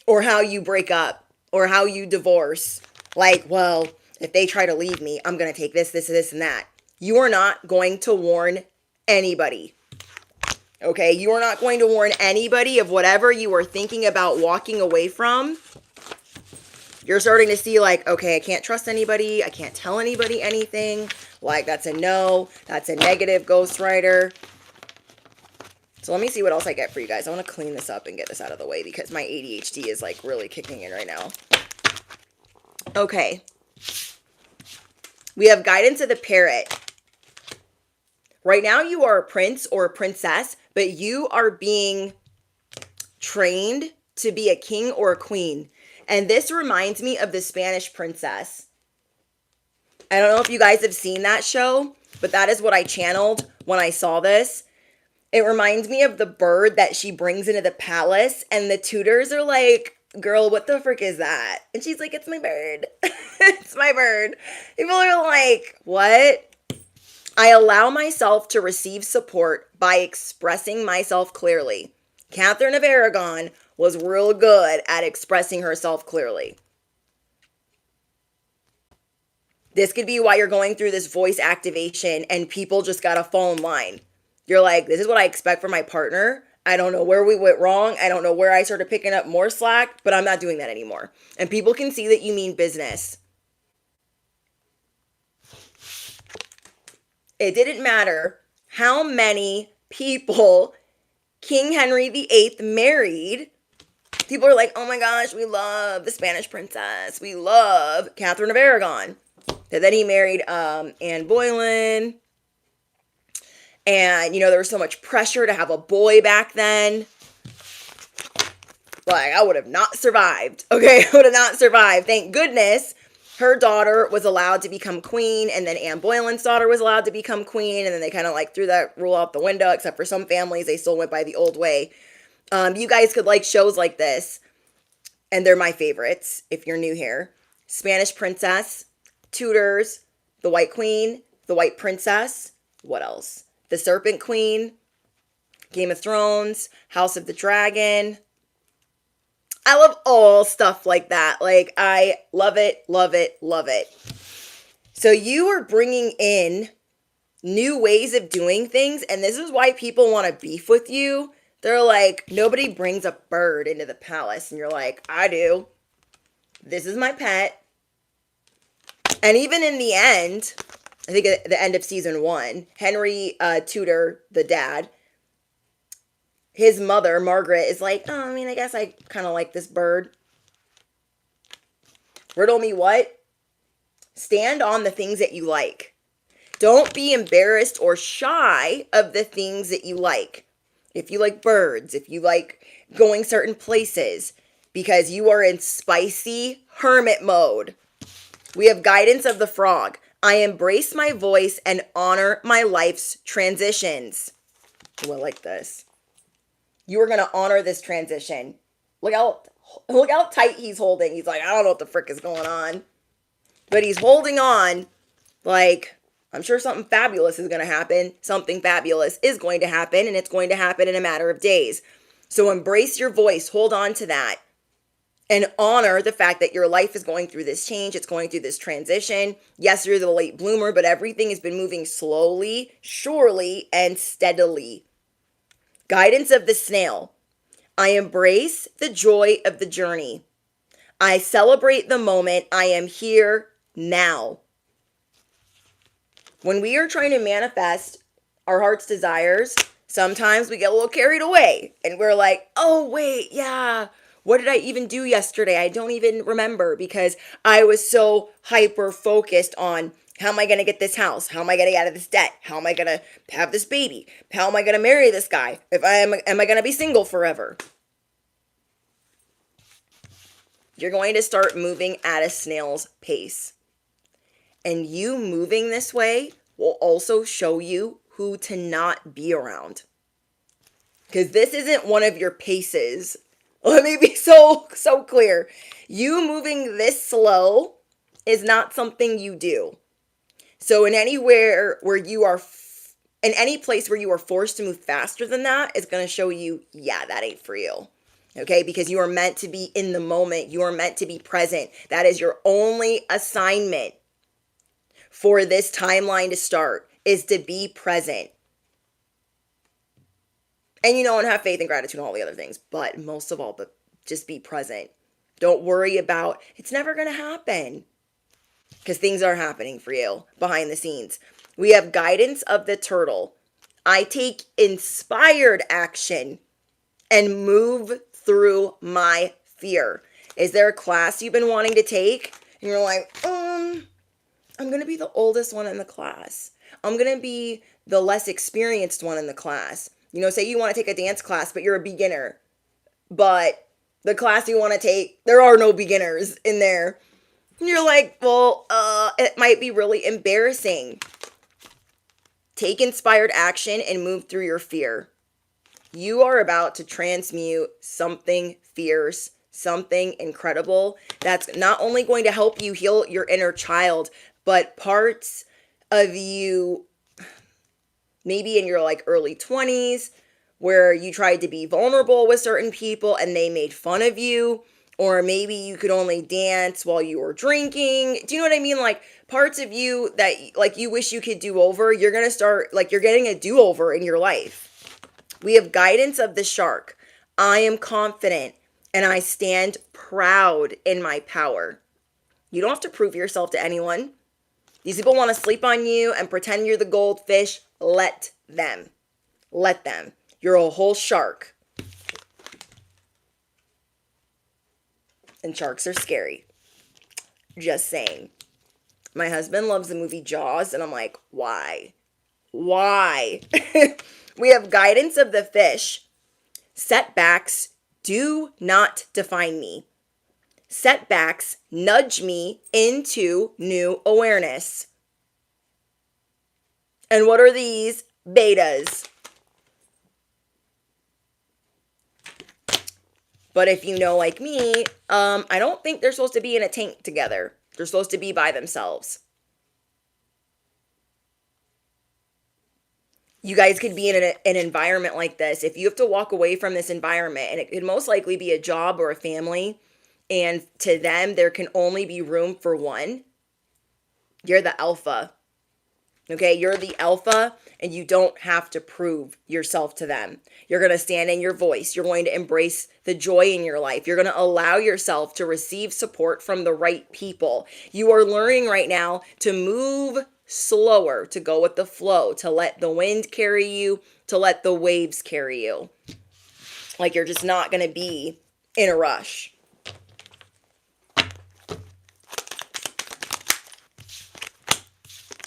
or how you break up or how you divorce. Like, well, if they try to leave me, I'm going to take this, this, this, and that. You are not going to warn anybody. Okay? You are not going to warn anybody of whatever you are thinking about walking away from. You're starting to see like, okay, I can't trust anybody. I can't tell anybody anything. Like, that's a no. That's a negative ghostwriter. So let me see what else I get for you guys. I want to clean this up and get this out of the way because my ADHD is like really kicking in right now. Okay. We have guidance of the parrot. Right now you are a prince or a princess, but you are being trained to be a king or a queen. And this reminds me of the Spanish princess. I don't know if you guys have seen that show, but that is what I channeled when I saw this. It reminds me of the bird that she brings into the palace, and the tutors are like, girl, what the frick is that? And she's like, it's my bird. It's my bird. People are like, what? I allow myself to receive support by expressing myself clearly. Catherine of Aragon was real good at expressing herself clearly. This could be why you're going through this voice activation and people just got to fall in line. You're like, this is what I expect from my partner. I don't know where we went wrong. I don't know where I started picking up more slack, but I'm not doing that anymore. And people can see that you mean business. It didn't matter how many people King Henry VIII married. People are like, oh my gosh, we love the Spanish princess. We love Catherine of Aragon. And then he married Anne Boleyn. And, you know, there was so much pressure to have a boy back then. Like, I would have not survived. Okay, I would have not survived. Thank goodness her daughter was allowed to become queen. And then Anne Boleyn's daughter was allowed to become queen. And then they kind of like threw that rule out the window. Except for some families, they still went by the old way. You guys could like shows like this. And they're my favorites if you're new here. Spanish Princess, Tudors, The White Queen, The White Princess. What else? The Serpent Queen, Game of Thrones, House of the Dragon. I love all stuff like that. Like, I love it, love it, love it. So you are bringing in new ways of doing things, and this is why people want to beef with you. They're like, nobody brings a bird into the palace, and you're like, I do. This is my pet. And even in the end, I think at the end of season 1, Henry Tudor, the dad, his mother, Margaret, is like, oh, I mean, I guess I kind of like this bird. Riddle me what? Stand on the things that you like. Don't be embarrassed or shy of the things that you like. If you like birds, if you like going certain places, because you are in spicy hermit mode. We have guidance of the frog. I embrace my voice and honor my life's transitions. Oh, I like this. You are going to honor this transition. Look how tight he's holding. He's like, I don't know what the frick is going on. But he's holding on like, I'm sure something fabulous is going to happen. Something fabulous is going to happen, and it's going to happen in a matter of days. So embrace your voice. Hold on to that. And honor the fact that your life is going through this change. It's going through this transition. Yes, you're the late bloomer, but everything has been moving slowly, surely, and steadily. Guidance of the snail. I embrace the joy of the journey. I celebrate the moment. I am here now. When we are trying to manifest our heart's desires, sometimes we get a little carried away. And we're like, oh, wait, yeah. What did I even do yesterday? I don't even remember because I was so hyper focused on how am I going to get this house? How am I going to get out of this debt? How am I going to have this baby? How am I going to marry this guy? Am I going to be single forever? You're going to start moving at a snail's pace. And you moving this way will also show you who to not be around. Because this isn't one of your paces. Let me be so clear. You moving this slow is not something you do. So in anywhere where you are And any place where you are forced to move faster than that is going to show you, yeah, that ain't for you. Okay, because you are meant to be in the moment. You are meant to be present. That is your only assignment for this timeline to start, is to be present. And and have faith and gratitude and all the other things. But most of all, but just be present. Don't worry about, it's never going to happen. Because things are happening for you behind the scenes. We have guidance of the turtle. I take inspired action and move through my fear. Is there a class you've been wanting to take? And you're like, I'm going to be the oldest one in the class. I'm going to be the less experienced one in the class. Say you want to take a dance class, but you're a beginner. But the class you want to take, there are no beginners in there. And you're like, well, it might be really embarrassing. Take inspired action and move through your fear. You are about to transmute something fierce, something incredible that's not only going to help you heal your inner child, but parts of you, maybe in your early 20s, where you tried to be vulnerable with certain people and they made fun of you, or maybe you could only dance while you were drinking. Do you know what I mean? Parts of you that you wish you could do over, you're going to start, you're getting a do-over in your life. We have guidance of the shark. I am confident and I stand proud in my power. You don't have to prove yourself to anyone. These people want to sleep on you and pretend you're the goldfish. Let them. Let them. You're a whole shark. And sharks are scary. Just saying. My husband loves the movie Jaws, and I'm like, why? Why? We have guidance of the fish. Setbacks do not define me. Setbacks nudge me into new awareness. And what are these? Betas. But if you know, like me, I don't think they're supposed to be in a tank together. They're supposed to be by themselves. You guys could be in an environment like this. If you have to walk away from this environment, and it could most likely be a job or a family, and to them, there can only be room for one, you're the alpha. Okay, you're the alpha, and you don't have to prove yourself to them. You're going to stand in your voice. You're going to embrace the joy in your life. You're going to allow yourself to receive support from the right people. You are learning right now to move slower, to go with the flow, to let the wind carry you, to let the waves carry you. You're just not going to be in a rush.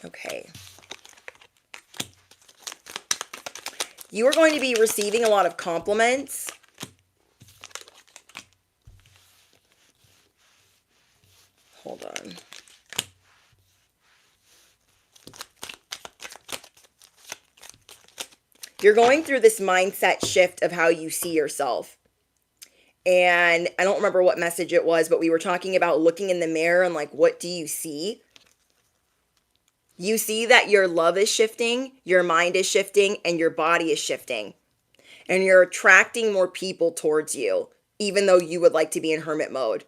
Okay. You are going to be receiving a lot of compliments. Hold on. You're going through this mindset shift of how you see yourself. And I don't remember what message it was, but we were talking about looking in the mirror and what do you see? You see that your love is shifting, your mind is shifting, and your body is shifting. And you're attracting more people towards you, even though you would like to be in hermit mode.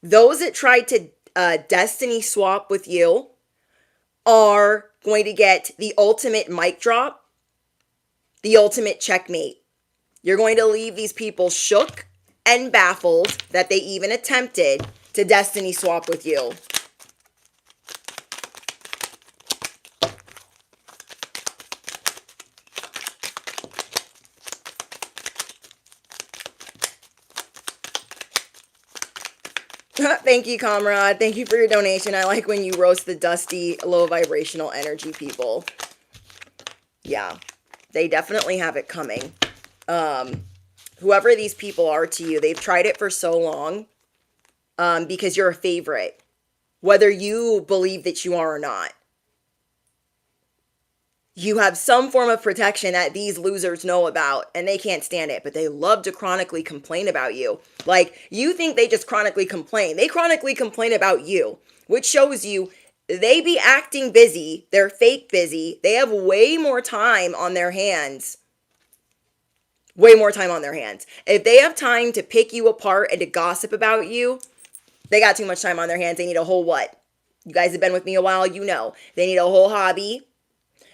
Those that tried to destiny swap with you are going to get the ultimate mic drop, the ultimate checkmate. You're going to leave these people shook and baffled that they even attempted to destiny swap with you. Thank you, comrade. Thank you for your donation. I like when you roast the dusty, low vibrational energy people. Yeah, they definitely have it coming. Whoever these people are to you, they've tried it for so long because you're a favorite, whether you believe that you are or not. You have some form of protection that these losers know about, and they can't stand it, but they love to chronically complain about you. You think they just chronically complain. They chronically complain about you, which shows you they be acting busy. They're fake busy. They have way more time on their hands. Way more time on their hands. If they have time to pick you apart and to gossip about you, they got too much time on their hands. They need a whole what? You guys have been with me a while, you know. They need a whole hobby.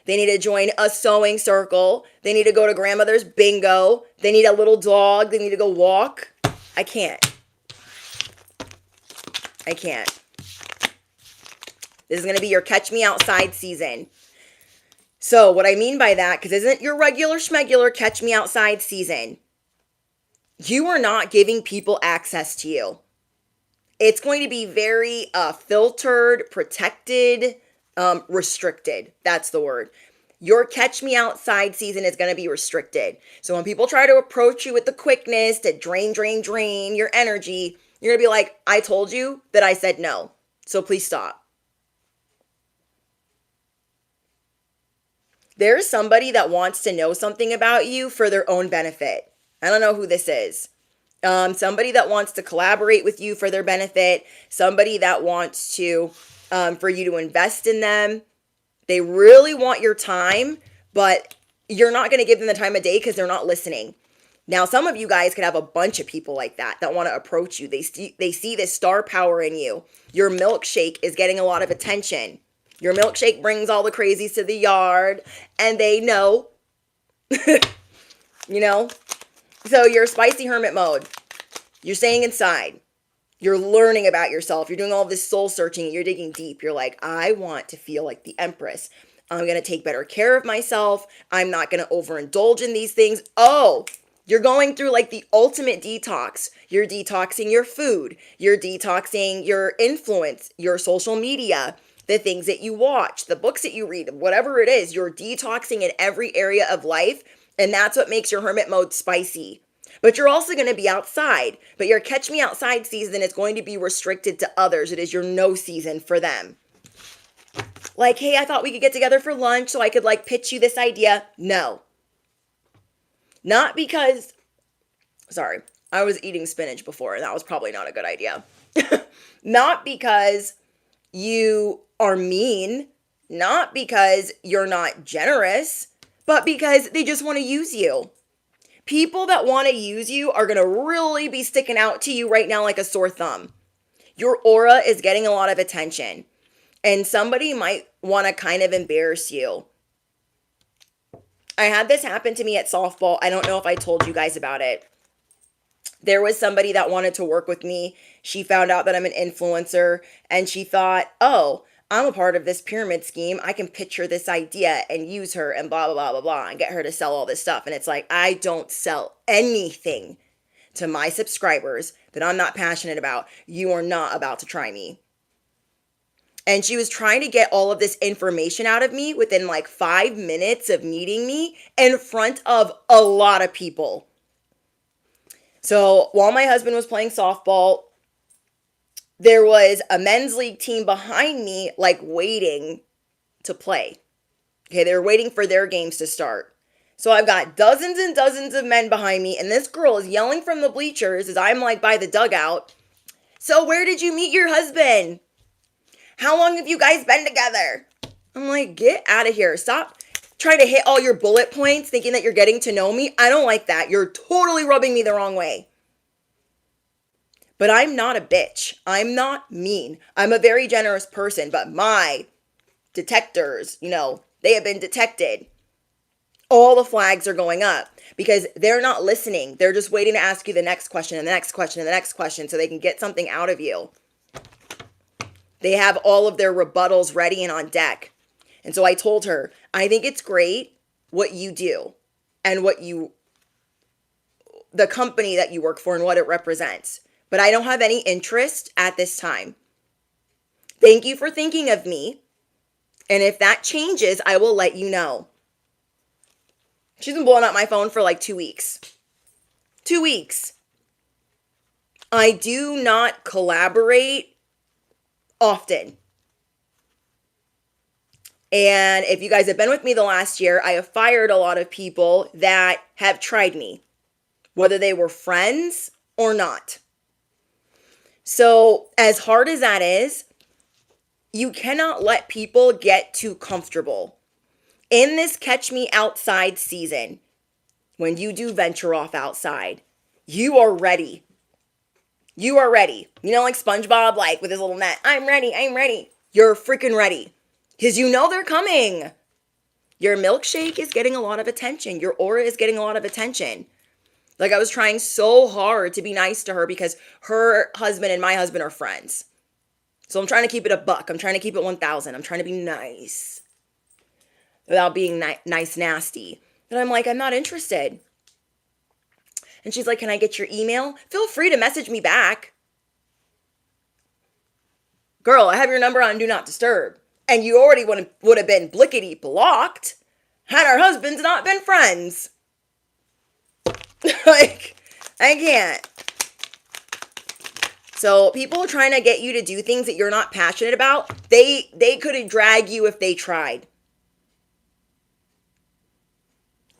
They need to join a sewing circle. They need to go to grandmother's bingo. They need a little dog. They need to go walk. I can't. I can't. This is going to be your catch me outside season. So what I mean by that, because isn't your regular schmegular catch me outside season, you are not giving people access to you. It's going to be very filtered, protected, restricted. That's the word. Your catch me outside season is going to be restricted. So when people try to approach you with the quickness to drain your energy, you're going to be like, I told you that I said no. So please stop. There's somebody that wants to know something about you for their own benefit. I don't know who this is. Somebody that wants to collaborate with you for their benefit. Somebody that wants to, for you to invest in them. They really want your time, but you're not going to give them the time of day because they're not listening. Now, some of you guys could have a bunch of people like that want to approach you. They see this star power in you. Your milkshake is getting a lot of attention. Your milkshake brings all the crazies to the yard, and they know, you know? So you're spicy hermit mode. You're staying inside. You're learning about yourself. You're doing all this soul searching. You're digging deep. You're like, I want to feel like the Empress. I'm going to take better care of myself. I'm not going to overindulge in these things. Oh, you're going through like the ultimate detox. You're detoxing your food. You're detoxing your influence, your social media, the things that you watch, the books that you read, whatever it is. You're detoxing in every area of life. And that's what makes your hermit mode spicy. But you're also going to be outside. But your catch me outside season is going to be restricted to others. It is your no season for them. Like, hey, I thought we could get together for lunch so I could like pitch you this idea. No. Not because, sorry, I was eating spinach before and that was probably not a good idea. Not because you are mean. Not because you're not generous. But because they just want to use you. People that want to use you are going to really be sticking out to you right now like a sore thumb. Your aura is getting a lot of attention. And somebody might want to kind of embarrass you. I had this happen to me at softball. I don't know if I told you guys about it. There was somebody that wanted to work with me. She found out that I'm an influencer. And she thought, oh, I'm a part of this pyramid scheme. I can pitch her this idea and use her and blah, blah, blah, blah, blah, and get her to sell all this stuff. And it's like, I don't sell anything to my subscribers that I'm not passionate about. You are not about to try me. And she was trying to get all of this information out of me within like 5 minutes of meeting me in front of a lot of people. So while my husband was playing softball, there was a men's league team behind me, like waiting to play. Okay, they were waiting for their games to start. So I've got dozens and dozens of men behind me, and this girl is yelling from the bleachers as I'm like by the dugout. So where did you meet your husband? How long have you guys been together? I'm like, get out of here. Stop trying to hit all your bullet points thinking that you're getting to know me. I don't like that. You're totally rubbing me the wrong way. But I'm not a bitch. I'm not mean. I'm a very generous person, but my detectors, they have been detected. All the flags are going up because they're not listening. They're just waiting to ask you the next question and the next question and the next question so they can get something out of you. They have all of their rebuttals ready and on deck. And so I told her, I think it's great what you do and the company that you work for and what it represents. But I don't have any interest at this time. Thank you for thinking of me. And if that changes, I will let you know. She's been blowing up my phone for like 2 weeks. 2 weeks. I do not collaborate often. And if you guys have been with me the last year, I have fired a lot of people that have tried me, whether they were friends or not. So as hard as that is, You cannot let people get too comfortable. In this catch me outside season, when you do venture off outside, you are ready. You are ready. You know, like SpongeBob, like with his little net. I'm ready. I'm ready. You're freaking ready. Because you know they're coming. Your milkshake is getting a lot of attention. Your aura is getting a lot of attention. Like, I was trying so hard to be nice to her because her husband and my husband are friends. So I'm trying to keep it a buck. I'm trying to keep it 1,000. I'm trying to be nice without being nice nasty. And I'm like, I'm not interested. And she's like, can I get your email? Feel free to message me back. Girl, I have your number on Do Not Disturb. And you already would have been blickety blocked had our husbands not been friends. Like, I can't. So people trying to get you to do things that you're not passionate about, they couldn't drag you if they tried.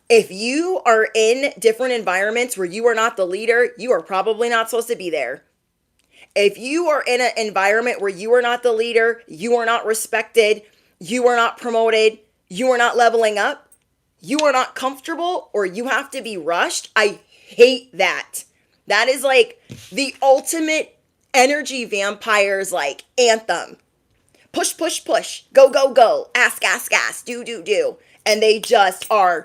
If you are in different environments where you are not the leader, you are probably not supposed to be there. If you are in an environment where you are not the leader, you are not respected, you are not promoted, you are not leveling up, you are not comfortable, or you have to be rushed, I hate that. That is like the ultimate energy vampires like anthem. Push, push, push. Go, go, go. Ask, ask, ask. Do, do, do. And they just are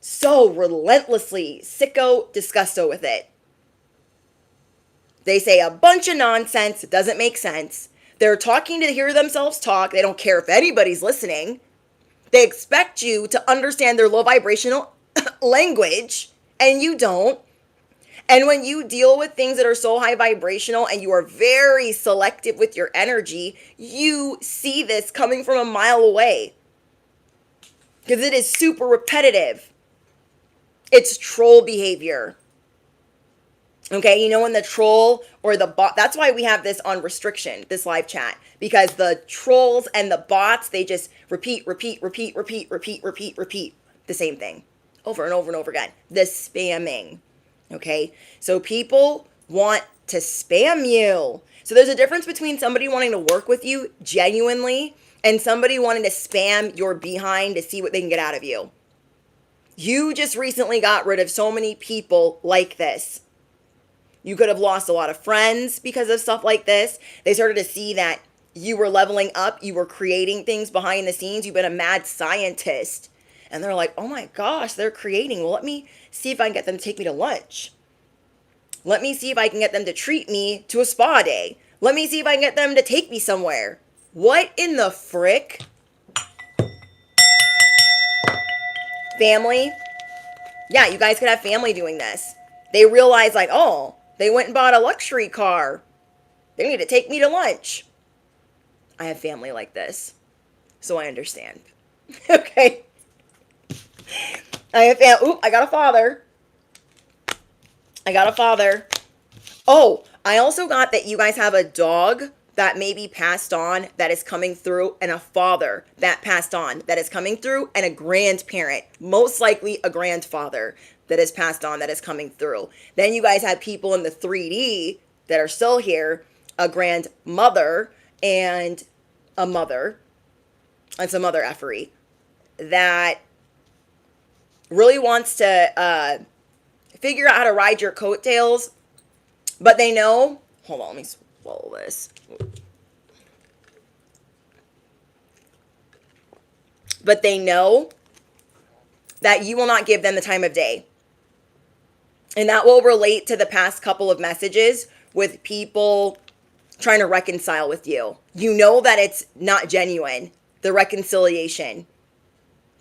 so relentlessly sicko disgusto with it. They say a bunch of nonsense. It doesn't make sense. They're talking to hear themselves talk. They don't care if anybody's listening. They expect you to understand their low vibrational language, and you don't. And when you deal with things that are so high vibrational and you are very selective with your energy, you see this coming from a mile away. Because it is super repetitive. It's troll behavior. Okay, you know, when the troll or the bot, that's why we have this on restriction, this live chat. Because the trolls and the bots, they just repeat the same thing over and over and over again. The spamming. Okay, so people want to spam you. So there's a difference between somebody wanting to work with you genuinely and somebody wanting to spam your behind to see what they can get out of you. You just recently got rid of so many people like this. You could have lost a lot of friends because of stuff like this. They started to see that you were leveling up. You were creating things behind the scenes. You've been a mad scientist. And they're like, oh my gosh, they're creating. Well, let me see if I can get them to take me to lunch. Let me see if I can get them to treat me to a spa day. Let me see if I can get them to take me somewhere. What in the frick? Family? Yeah, you guys could have family doing this. They realize like, oh, they went and bought a luxury car. They need to take me to lunch. I have family like this, so I understand. Okay. I got a father. Oh, I also got that you guys have a dog that may be passed on that is coming through, and a father that passed on that is coming through, and a grandparent, most likely a grandfather that is passed on that is coming through. Then you guys have people in the 3D that are still here, a grandmother and a mother, and some other effery that really wants to figure out how to ride your coattails, but they know, hold on, let me swallow this. But they know that you will not give them the time of day. And that will relate to the past couple of messages with people trying to reconcile with you. You know that it's not genuine, the reconciliation.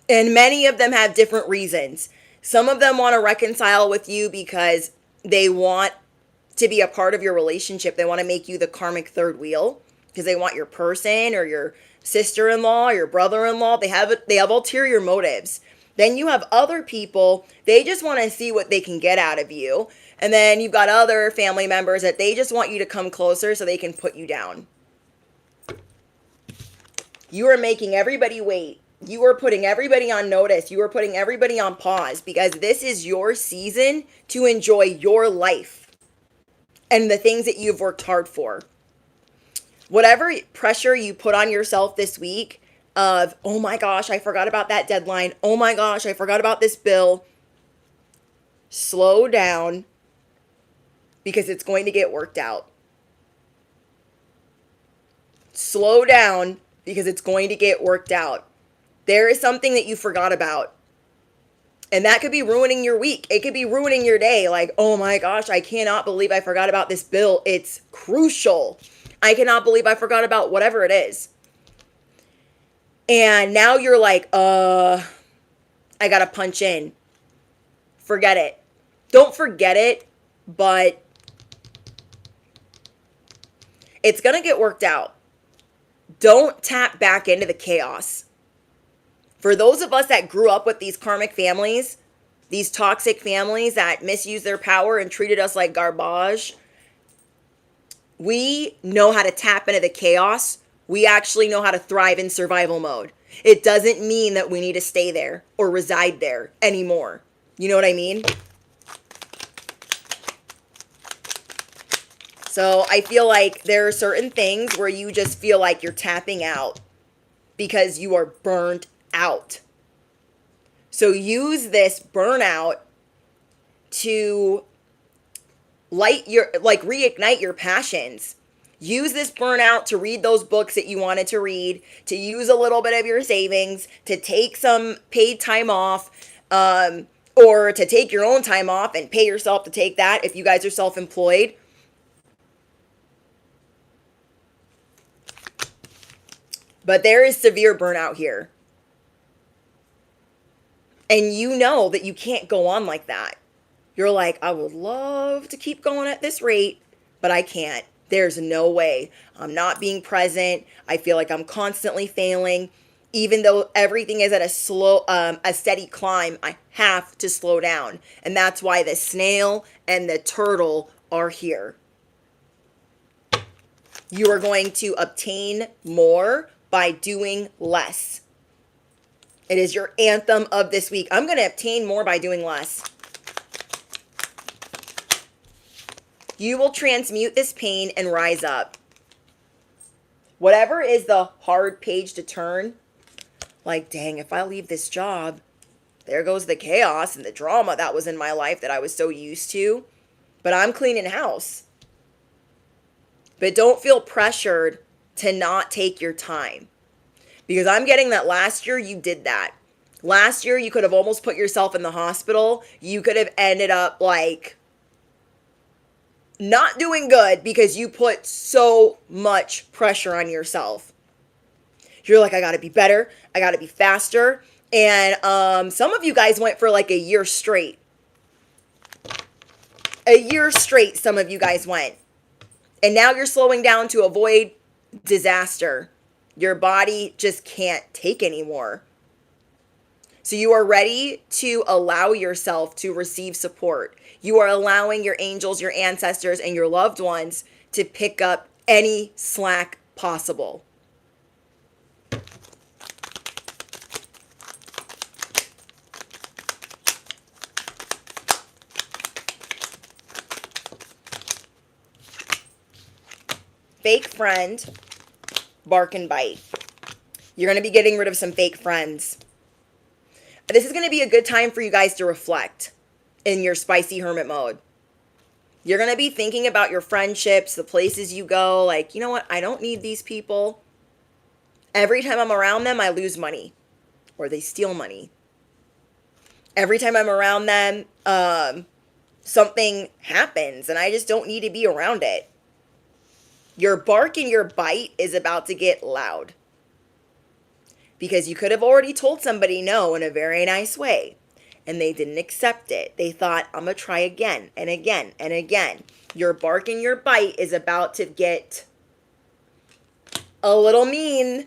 And many of them have different reasons. Some of them want to reconcile with you because they want to be a part of your relationship. They want to make you the karmic third wheel because they want your person or your sister-in-law, or your brother-in-law. They have ulterior motives. Then you have other people, they just want to see what they can get out of you. And then you've got other family members that they just want you to come closer so they can put you down. You are making everybody wait. You are putting everybody on notice. You are putting everybody on pause because this is your season to enjoy your life and the things that you've worked hard for. Whatever pressure you put on yourself this week of, oh my gosh, I forgot about that deadline. Oh my gosh, I forgot about this bill. Slow down because it's going to get worked out. Slow down because it's going to get worked out. There is something that you forgot about. And that could be ruining your week. It could be ruining your day. Like, oh my gosh, I cannot believe I forgot about this bill. It's crucial. I cannot believe I forgot about whatever it is. And now you're like, I gotta punch in. Forget it. Don't forget it, but it's gonna get worked out. Don't tap back into the chaos. For those of us that grew up with these karmic families, these toxic families that misuse their power and treated us like garbage, we know how to tap into the chaos. We actually know how to thrive in survival mode. It doesn't mean that we need to stay there or reside there anymore. You know what I mean? So I feel like there are certain things where you just feel like you're tapping out because you are burned out. So use this burnout to reignite your passions. Use this burnout to read those books that you wanted to read, to use a little bit of your savings, to take some paid time off, or to take your own time off and pay yourself to take that if you guys are self-employed. But there is severe burnout here. And you know that you can't go on like that. You're like, I would love to keep going at this rate, but I can't. There's no way. I'm not being present. I feel like I'm constantly failing. Even though everything is at a steady climb, I have to slow down. And that's why the snail and the turtle are here. You are going to obtain more by doing less. It is your anthem of this week. I'm going to obtain more by doing less. You will transmute this pain and rise up. Whatever is the hard page to turn, like, dang, if I leave this job, there goes the chaos and the drama that was in my life that I was so used to. But I'm cleaning house. But don't feel pressured to not take your time. Because I'm getting that last year you did that. Last year you could have almost put yourself in the hospital. You could have ended up like not doing good because you put so much pressure on yourself. You're like, I gotta be better. I gotta be faster. And some of you guys went for like a year straight. A year straight some of you guys went. And now you're slowing down to avoid disaster. Your body just can't take anymore. So you are ready to allow yourself to receive support. You are allowing your angels, your ancestors, and your loved ones to pick up any slack possible. Fake friend, bark and bite. You're going to be getting rid of some fake friends. This is going to be a good time for you guys to reflect in your spicy hermit mode. You're going to be thinking about your friendships, the places you go. Like, you know what? I don't need these people. Every time I'm around them, I lose money. Or they steal money. Every time I'm around them, something happens. And I just don't need to be around it. Your bark and your bite is about to get loud. Because you could have already told somebody no in a very nice way. And they didn't accept it. They thought, I'm going to try again and again and again. Your bark and your bite is about to get a little mean.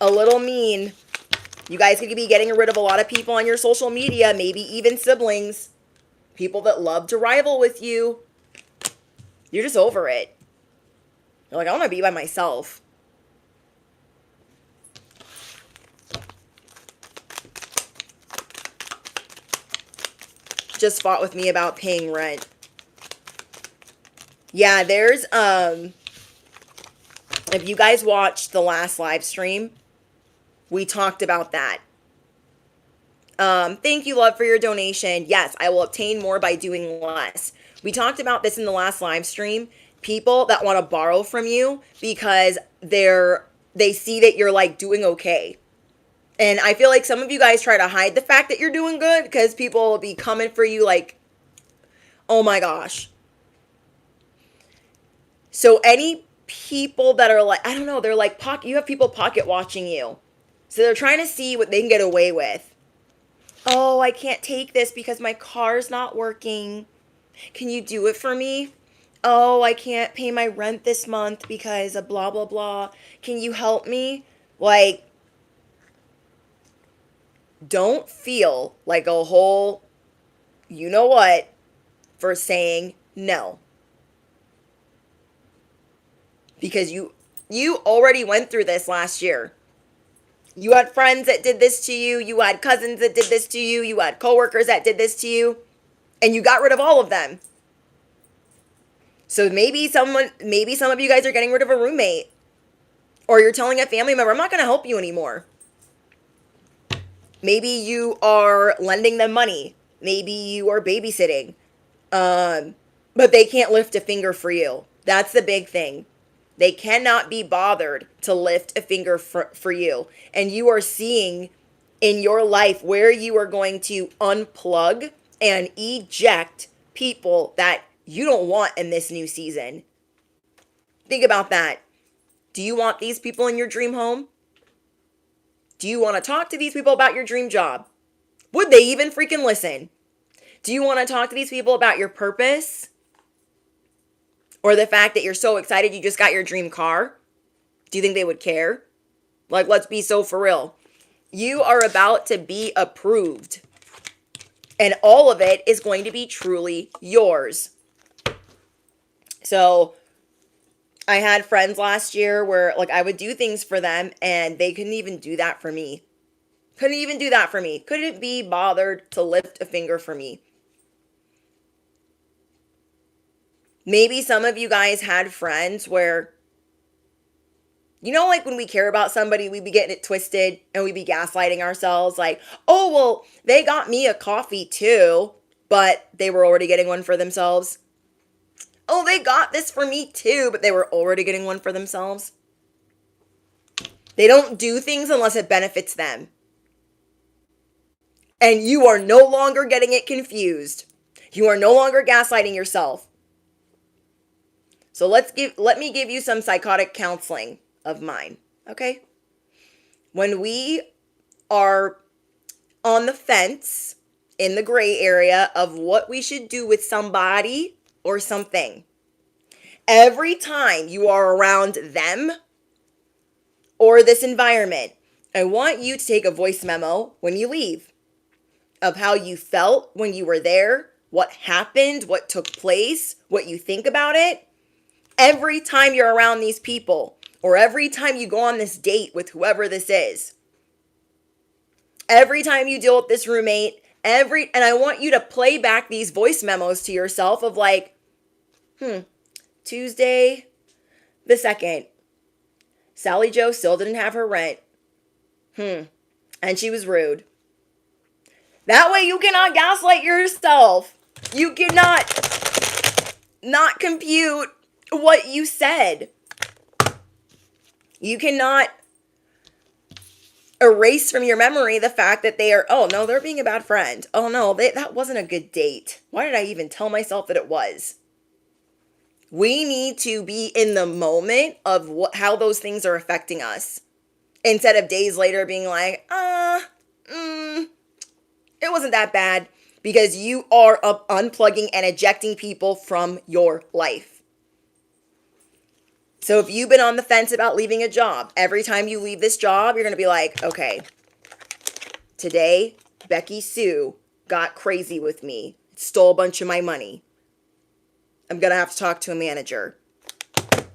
A little mean. You guys could be getting rid of a lot of people on your social media. Maybe even siblings. People that love to rival with you. You're just over it. You're like, I want to be by myself. Just fought with me about paying rent. Yeah, there's If you guys watched the last live stream, we talked about that. Thank you, love, for your donation. Yes, I will obtain more by doing less. We talked about this in the last live stream. People that want to borrow from you because they see that you're like doing okay. And I feel like some of you guys try to hide the fact that you're doing good because people will be coming for you like, oh my gosh. So any people that are like, I don't know, they're like, you have people pocket watching you. So they're trying to see what they can get away with. Oh, I can't take this because my car's not working. Can you do it for me? Oh, I can't pay my rent this month because of blah, blah, blah. Can you help me? Like, don't feel like a whole, you know what, for saying no. Because you already went through this last year. You had friends that did this to you. You had cousins that did this to you. You had coworkers that did this to you. And you got rid of all of them. So maybe some of you guys are getting rid of a roommate. Or you're telling a family member, I'm not going to help you anymore. Maybe you are lending them money. Maybe you are babysitting. But they can't lift a finger for you. That's the big thing. They cannot be bothered to lift a finger for you. And you are seeing in your life where you are going to unplug and eject people that you don't want in this new season. Think about that. Do you want these people in your dream home? Do you want to talk to these people about your dream job? Would they even freaking listen? Do you want to talk to these people about your purpose? Or the fact that you're so excited you just got your dream car? Do you think they would care? Like, let's be so for real. You are about to be approved. And all of it is going to be truly yours. So, I had friends last year where, like, I would do things for them and they couldn't even do that for me. Couldn't be bothered to lift a finger for me. Maybe some of you guys had friends where, you know, like when we care about somebody, we be getting it twisted and we be gaslighting ourselves. Like, oh, well, they got me a coffee too, but they were already getting one for themselves. Oh, they got this for me too, but they were already getting one for themselves. They don't do things unless it benefits them. And you are no longer getting it confused. You are no longer gaslighting yourself. So let me give you some psychotic counseling of mine, okay? When we are on the fence, in the gray area of what we should do with somebody or something, every time you are around them or this environment, I want you to take a voice memo when you leave of how you felt when you were there, what happened, what took place, what you think about it. Every time you're around these people, or every time you go on this date with whoever this is, every time you deal with this roommate, and I want you to play back these voice memos to yourself of like, Tuesday the 2nd, Sally Joe still didn't have her rent. And she was rude. That way you cannot gaslight yourself. You cannot not compute what you said. You cannot erase from your memory the fact that they're being a bad friend. Oh no, that wasn't a good date. Why did I even tell myself that it was? We need to be in the moment of how those things are affecting us. Instead of days later being like, it wasn't that bad. Because you are unplugging and ejecting people from your life. So if you've been on the fence about leaving a job, every time you leave this job, you're going to be like, okay, today, Becky Sue got crazy with me, stole a bunch of my money. I'm going to have to talk to a manager.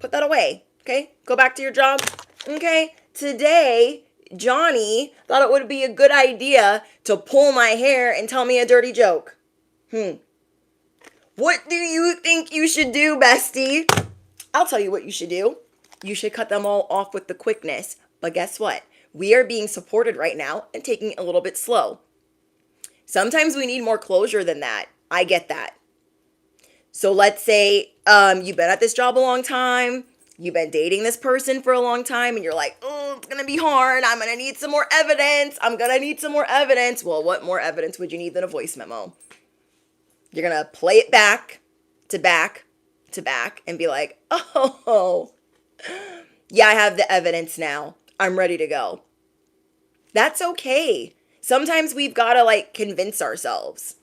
Put that away, okay? Go back to your job. Okay, today, Johnny thought it would be a good idea to pull my hair and tell me a dirty joke. What do you think you should do, bestie? I'll tell you what you should do. you should cut them all off with the quickness. But guess what? We are being supported right now and taking it a little bit slow. Sometimes we need more closure than that. I get that. So let's say you've been at this job a long time. You've been dating this person for a long time and you're like, oh, it's going to be hard. I'm going to need some more evidence. I'm going to need some more evidence. Well, what more evidence would you need than a voice memo? You're going to play it back to back to back and be like, oh, yeah, I have the evidence now. I'm ready to go. That's okay. Sometimes we've got to like convince ourselves.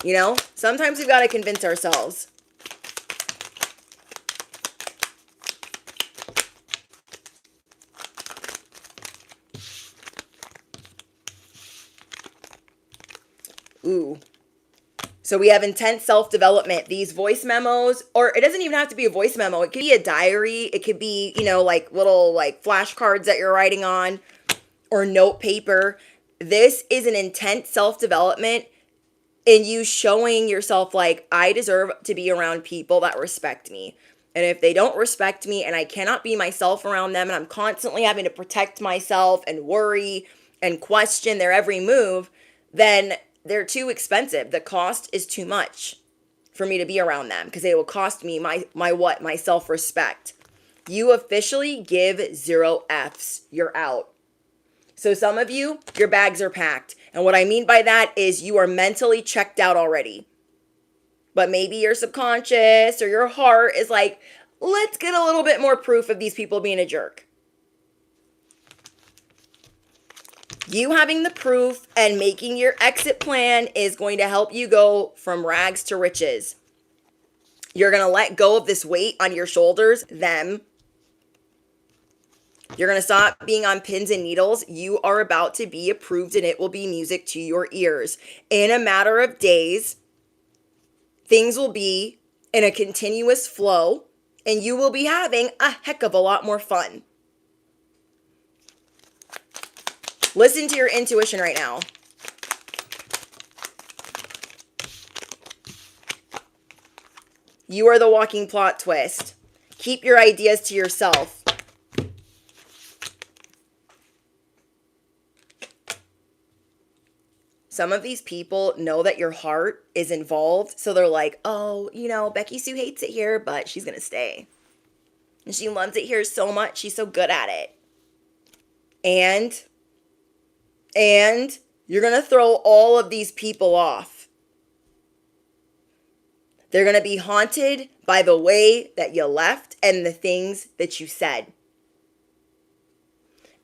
You know, sometimes we've got to convince ourselves. Ooh. So we have intense self-development. These voice memos, or it doesn't even have to be a voice memo. It could be a diary. It could be, you know, like little like flashcards that you're writing on or note paper. This is an intense self-development in you showing yourself like, I deserve to be around people that respect me. And if they don't respect me and I cannot be myself around them and I'm constantly having to protect myself and worry and question their every move, then they're too expensive. The cost is too much for me to be around them because it will cost me my self-respect. You officially give 0 Fs. You're out. So some of you, your bags are packed. And what I mean by that is you are mentally checked out already. But maybe your subconscious or your heart is like, let's get a little bit more proof of these people being a jerk. You having the proof and making your exit plan is going to help you go from rags to riches. You're going to let go of this weight on your shoulders, them. You're going to stop being on pins and needles. You are about to be approved and it will be music to your ears. In a matter of days, things will be in a continuous flow and you will be having a heck of a lot more fun. Listen to your intuition right now. You are the walking plot twist. Keep your ideas to yourself. Some of these people know that your heart is involved, so they're like, oh, you know, Becky Sue hates it here, but she's going to stay. And she loves it here so much. She's so good at it. And you're going to throw all of these people off. They're going to be haunted by the way that you left and the things that you said.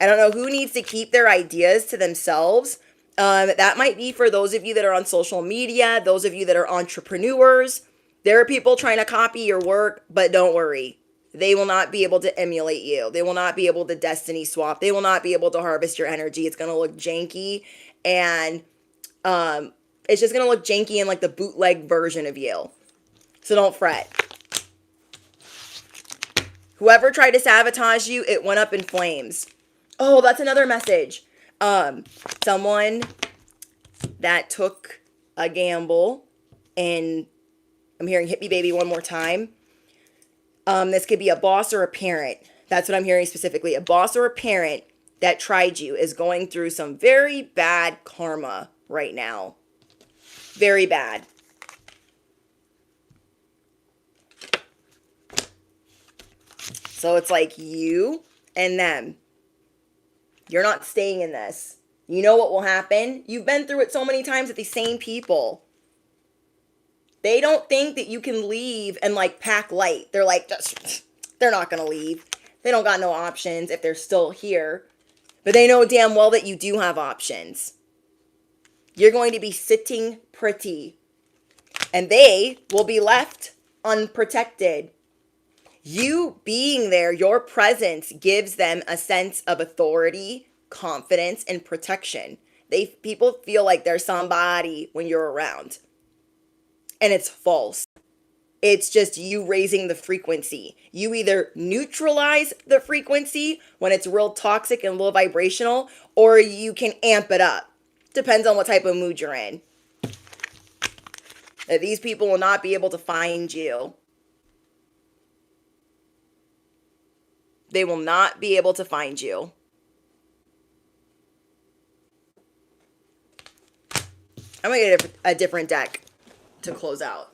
I don't know who needs to keep their ideas to themselves. That might be for those of you that are on social media, those of you that are entrepreneurs. There are people trying to copy your work, but don't worry. They will not be able to emulate you. They will not be able to destiny swap. They will not be able to harvest your energy. It's going to look janky and it's just going to look janky in like the bootleg version of you. So don't fret. Whoever tried to sabotage you, it went up in flames. Oh, that's another message. Someone that took a gamble, and I'm hearing hit me baby one more time. This could be a boss or a parent. That's what I'm hearing specifically. A boss or a parent that tried you is going through some very bad karma right now. Very bad. So it's like you and them. You're not staying in this. You know what will happen? You've been through it so many times with these same people. They don't think that you can leave and like pack light. They're like, they're not going to leave. They don't got no options if they're still here. But they know damn well that you do have options. You're going to be sitting pretty. And they will be left unprotected. You being there, your presence gives them a sense of authority, confidence, and protection. People feel like they're somebody when you're around. And it's false. It's just you raising the frequency. You either neutralize the frequency when it's real toxic and low vibrational, or you can amp it up. Depends on what type of mood you're in. These people will not be able to find you. They will not be able to find you. I'm going to get a different deck to close out.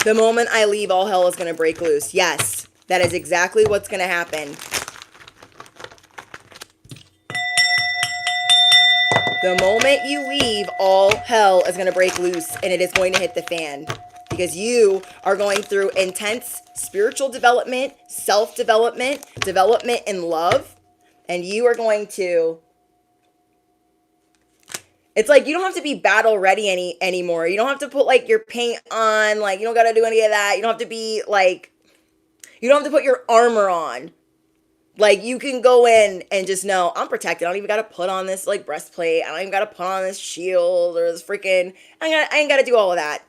The moment I leave, all hell is going to break loose. Yes, that is exactly what's going to happen. The moment you leave, all hell is going to break loose and it is going to hit the fan. Because you are going through intense spiritual development, self-development, development in love. And you are going to... It's like you don't have to be battle ready anymore. You don't have to put like your paint on. Like you don't got to do any of that. You don't have to be like... You don't have to put your armor on. Like you can go in and just know I'm protected. I don't even got to put on this like breastplate. I don't even got to put on this shield or this freaking... I ain't got to do all of that.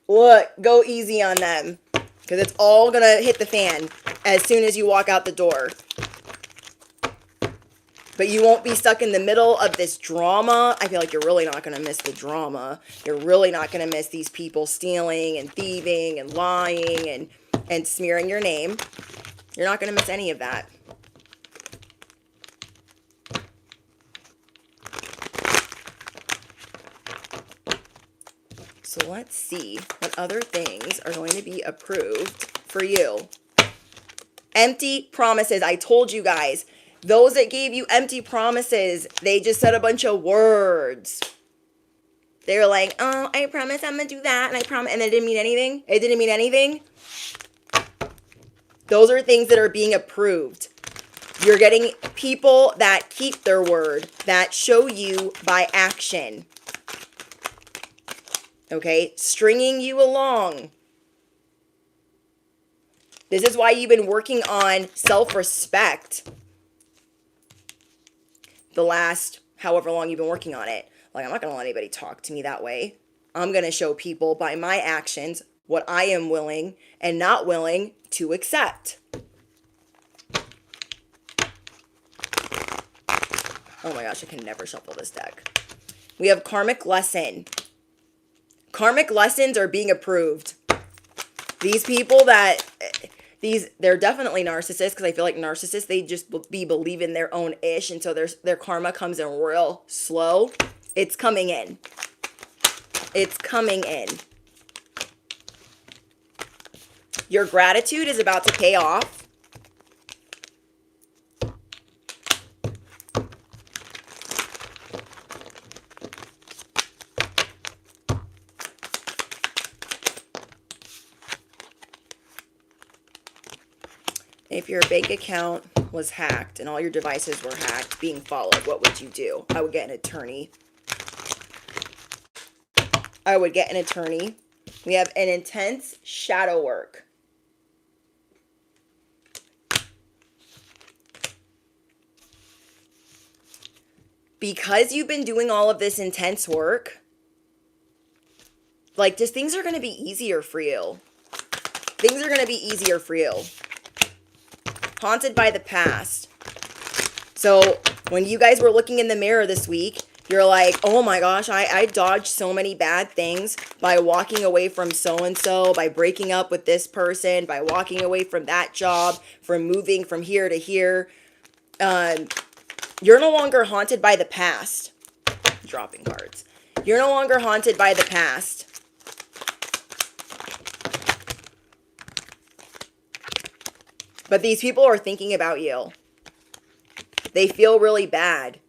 Look, go easy on them. Because it's all going to hit the fan as soon as you walk out the door. But you won't be stuck in the middle of this drama. I feel like you're really not going to miss the drama. You're really not going to miss these people stealing and thieving and lying and smearing your name. You're not going to miss any of that. So let's see what other things are going to be approved for you. Empty promises. I told you guys. Those that gave you empty promises, they just said a bunch of words. They were like, oh, I promise I'm going to do that. And I promise. And it didn't mean anything. It didn't mean anything. Those are things that are being approved. You're getting people that keep their word, that show you by action. Okay? Stringing you along. This is why you've been working on self-respect. The last however long you've been working on it. Like, I'm not going to let anybody talk to me that way. I'm going to show people by my actions what I am willing and not willing to accept. Oh my gosh, I can never shuffle this deck. We have karmic lesson. Karmic lessons are being approved. These people that... they're definitely narcissists, because I feel like narcissists, they just be believing their own ish, and so their karma comes in real slow. It's coming in. It's coming in. Your gratitude is about to pay off. If your bank account was hacked and all your devices were hacked, being followed, what would you do? I would get an attorney. I would get an attorney. We have an intense shadow work. Because you've been doing all of this intense work, like, just things are going to be easier for you. Things are going to be easier for you. Haunted by the past. So when you guys were looking in the mirror this week, you're like, oh my gosh, I dodged so many bad things by walking away from so-and-so, by breaking up with this person, by walking away from that job, from moving from here to here. You're no longer haunted by the past. Dropping cards. You're no longer haunted by the past. But these people are thinking about you. They feel really bad.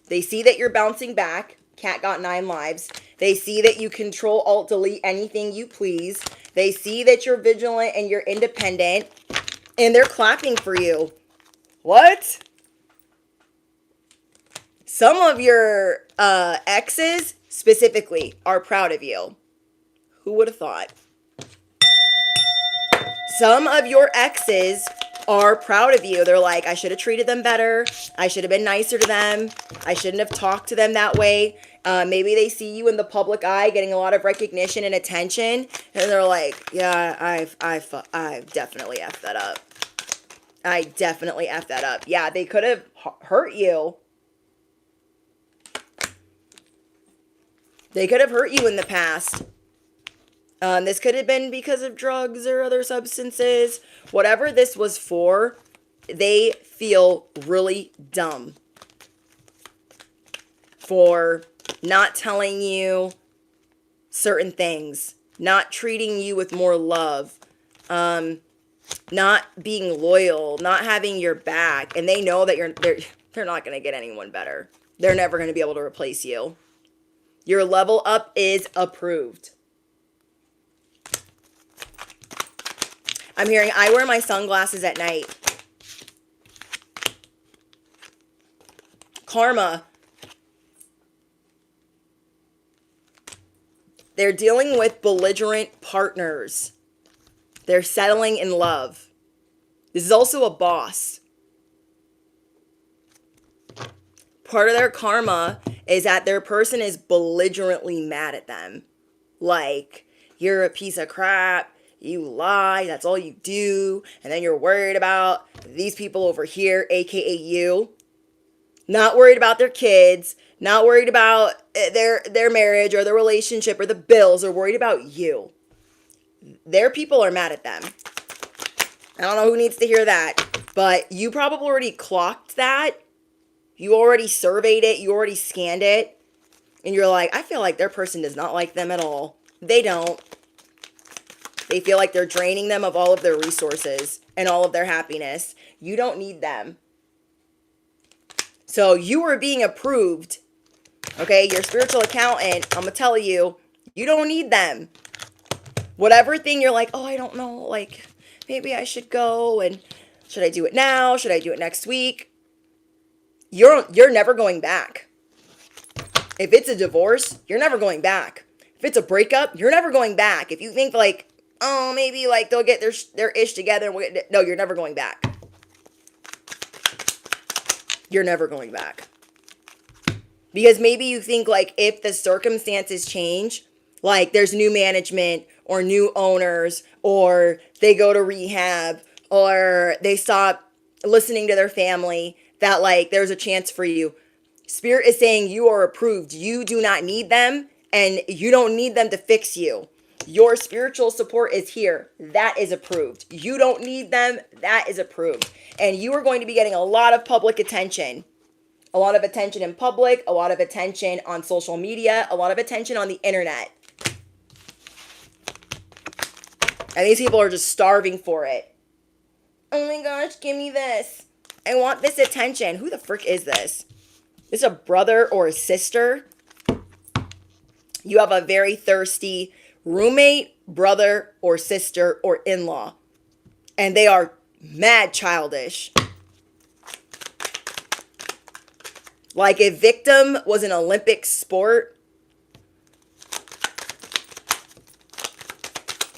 They see that you're bouncing back. Cat got 9 lives. They see that you control, alt, delete anything you please. They see that you're vigilant and you're independent, and they're clapping for you. What? Some of your exes specifically are proud of you. Who would have thought? Some of your exes are proud of you. They're like, I should have treated them better. I should have been nicer to them. I shouldn't have talked to them that way. Maybe they see you in the public eye getting a lot of recognition and attention, and they're like, yeah, I've definitely effed that up. I definitely effed that up. Yeah, they could have hurt you. They could have hurt you in the past. This could have been because of drugs or other substances. Whatever this was for, they feel really dumb for not telling you certain things, not treating you with more love, not being loyal, not having your back. And they know that they're not going to get anyone better. They're never going to be able to replace you. Your level up is approved. I'm hearing, I wear my sunglasses at night. Karma. They're dealing with belligerent partners. They're settling in love. This is also a boss. Part of their karma is that their person is belligerently mad at them. Like, you're a piece of crap. You lie, that's all you do, and then you're worried about these people over here, aka you. Not worried about their kids, not worried about their marriage or their relationship or the bills, they're worried about you. Their people are mad at them. I don't know who needs to hear that, but you probably already clocked that. You already surveyed it, you already scanned it, and you're like, I feel like their person does not like them at all. They don't. They feel like they're draining them of all of their resources and all of their happiness. You don't need them. So you are being approved. Okay, your spiritual accountant, I'm going to tell you, you don't need them. Whatever thing you're like, oh, I don't know, like, maybe I should go, and should I do it now? Should I do it next week? You're never going back. If it's a divorce, you're never going back. If it's a breakup, you're never going back. If you think like, oh, maybe like they'll get their ish together. No, you're never going back. You're never going back. Because maybe you think like if the circumstances change, like there's new management or new owners, or they go to rehab, or they stop listening to their family, that like there's a chance for you. Spirit is saying you are approved. You do not need them, and you don't need them to fix you. Your spiritual support is here. That is approved. You don't need them. That is approved. And you are going to be getting a lot of public attention. A lot of attention in public, a lot of attention on social media, a lot of attention on the internet. And these people are just starving for it. Oh my gosh, give me this. I want this attention. Who the frick is this? Is this a brother or a sister? You have a very thirsty roommate, brother, or sister, or in-law. And they are mad childish. Like a victim was an Olympic sport.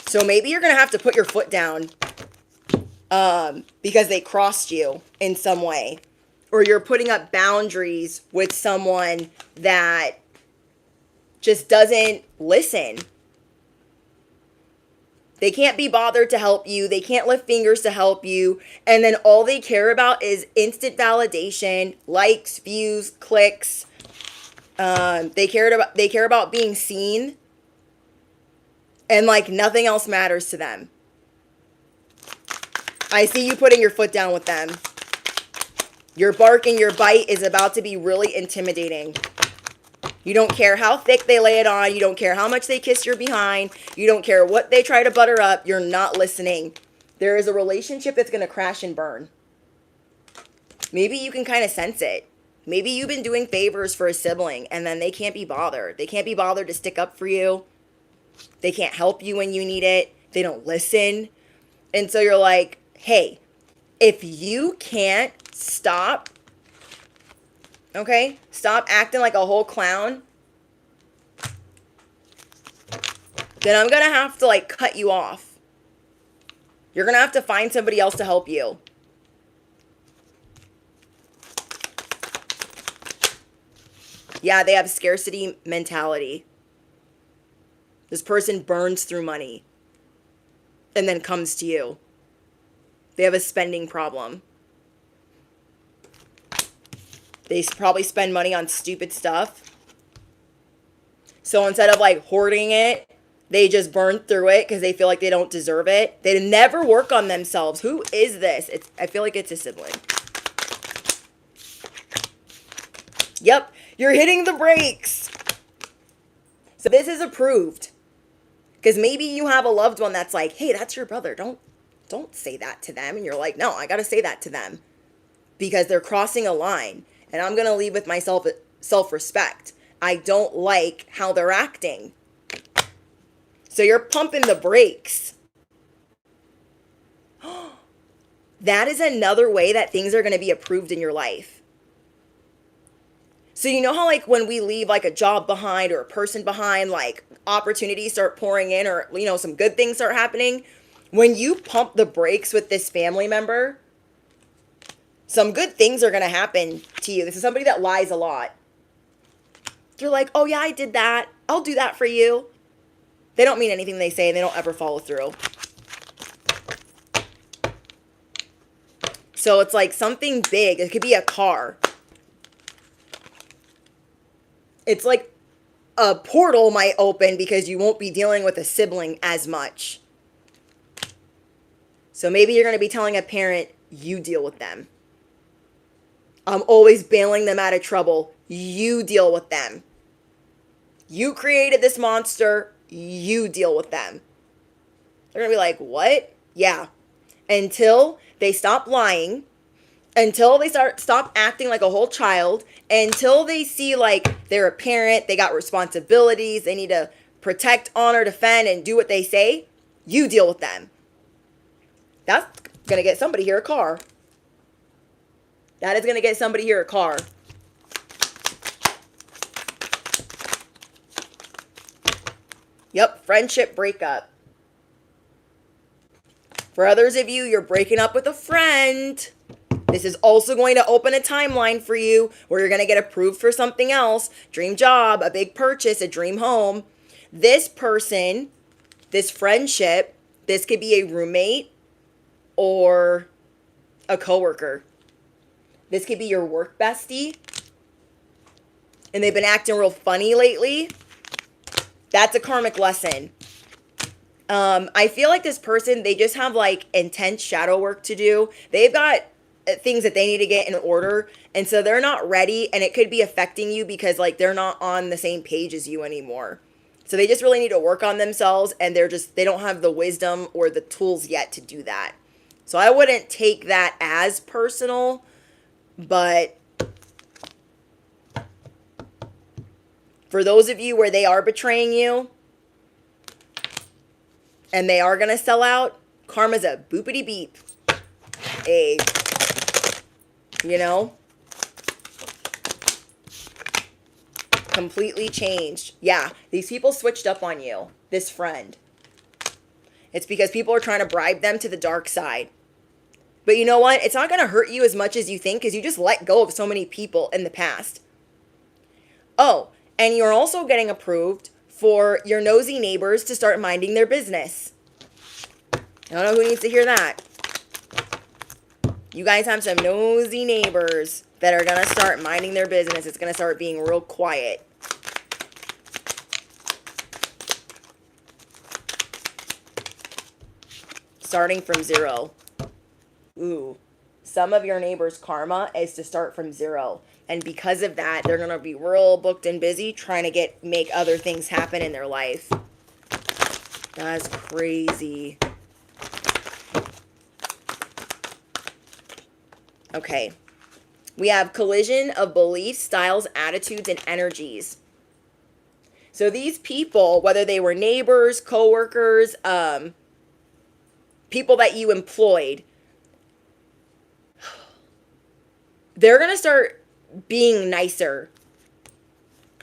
So maybe you're going to have to put your foot down because they crossed you in some way. Or you're putting up boundaries with someone that just doesn't listen. They can't be bothered to help you. They can't lift fingers to help you. And then all they care about is instant validation, likes, views, clicks. They care about being seen. And like nothing else matters to them. I see you putting your foot down with them. Your bark and your bite is about to be really intimidating. You don't care how thick they lay it on. You don't care how much they kiss your behind. You don't care what they try to butter up. You're not listening. There is a relationship that's going to crash and burn. Maybe you can kind of sense it. Maybe you've been doing favors for a sibling and then they can't be bothered. They can't be bothered to stick up for you. They can't help you when you need it. They don't listen. And so you're like, hey, if you can't stop, okay, stop acting like a whole clown, then I'm going to have to like cut you off. You're going to have to find somebody else to help you. Yeah, they have scarcity mentality. This person burns through money and then comes to you. They have a spending problem. They probably spend money on stupid stuff. So instead of like hoarding it, they just burn through it because they feel like they don't deserve it. They never work on themselves. Who is this? I feel like it's a sibling. Yep, you're hitting the brakes. So this is approved. Because maybe you have a loved one that's like, hey, that's your brother. Don't say that to them. And you're like, no, I got to say that to them. Because they're crossing a line. And I'm going to leave with my self-respect. I don't like how they're acting. So you're pumping the brakes. That is another way that things are going to be approved in your life. So you know how like when we leave like a job behind or a person behind, like opportunities start pouring in or, you know, some good things start happening? When you pump the brakes with this family member, some good things are going to happen to you. This is somebody that lies a lot. You're like, oh yeah, I did that. I'll do that for you. They don't mean anything they say and they don't ever follow through. So it's like something big. It could be a car. It's like a portal might open because you won't be dealing with a sibling as much. So maybe you're going to be telling a parent, you deal with them. I'm always bailing them out of trouble. You deal with them. You created this monster. You deal with them. They're going to be like, what? Yeah. Until they stop lying. Until they stop acting like a whole child. Until they see like they're a parent. They got responsibilities. They need to protect, honor, defend, and do what they say. You deal with them. That's going to get somebody here a car. That is going to get somebody here a car. Yep, friendship breakup. For others of you, you're breaking up with a friend. This is also going to open a timeline for you where you're going to get approved for something else. Dream job, a big purchase, a dream home. This person, this friendship, this could be a roommate or a coworker. This could be your work bestie. And they've been acting real funny lately. That's a karmic lesson. I feel like this person, they just have like intense shadow work to do. They've got things that they need to get in order. And so they're not ready. And it could be affecting you because like they're not on the same page as you anymore. So they just really need to work on themselves. And they don't have the wisdom or the tools yet to do that. So I wouldn't take that as personal. But for those of you where they are betraying you and they are going to sell out, karma's a boopity beep. You know, completely changed. Yeah, these people switched up on you, this friend. It's because people are trying to bribe them to the dark side. But you know what? It's not going to hurt you as much as you think because you just let go of so many people in the past. Oh, and you're also getting approved for your nosy neighbors to start minding their business. I don't know who needs to hear that. You guys have some nosy neighbors that are going to start minding their business. It's going to start being real quiet. Starting from zero. Ooh, some of your neighbors' karma is to start from zero. And because of that, they're going to be real booked and busy trying to make other things happen in their life. That's crazy. Okay. We have collision of beliefs, styles, attitudes, and energies. So these people, whether they were neighbors, coworkers, people that you employed, they're going to start being nicer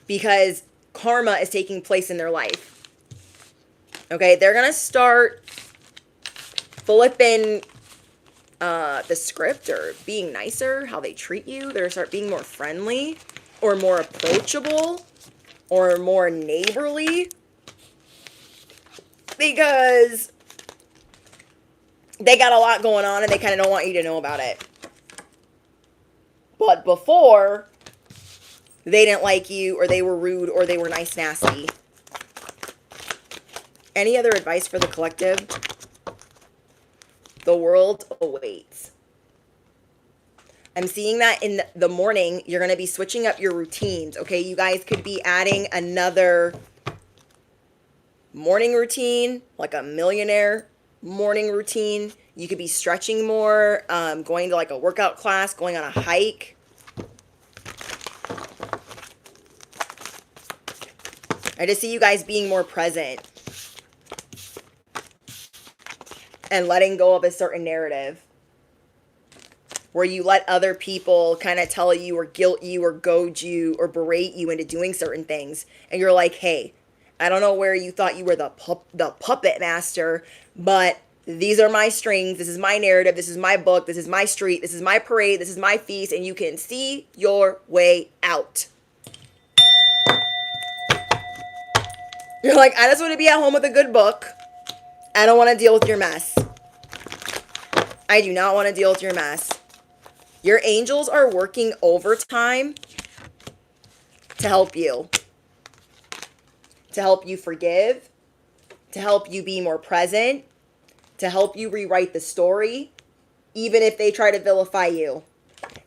because karma is taking place in their life. Okay, they're going to start flipping the script or being nicer, how they treat you. They're going to start being more friendly or more approachable or more neighborly because they got a lot going on and they kind of don't want you to know about it. But before, they didn't like you or they were rude or they were nice nasty. Any other advice for the collective? The world awaits. I'm seeing that in the morning, you're going to be switching up your routines, okay? You guys could be adding another morning routine, like a millionaire morning routine. You could be stretching more, going to like a workout class, going on a hike. I just see you guys being more present and letting go of a certain narrative where you let other people kind of tell you or guilt you or goad you or berate you into doing certain things. And you're like, hey, I don't know where you thought you were the puppet master, but these are my strings. This is my narrative. This is my book. This is my street. This is my parade. This is my feast. And you can see your way out. You're like, I just want to be at home with a good book. I don't want to deal with your mess. I do not want to deal with your mess. Your angels are working overtime to help you. To help you forgive. To help you be more present. To help you rewrite the story. Even if they try to vilify you.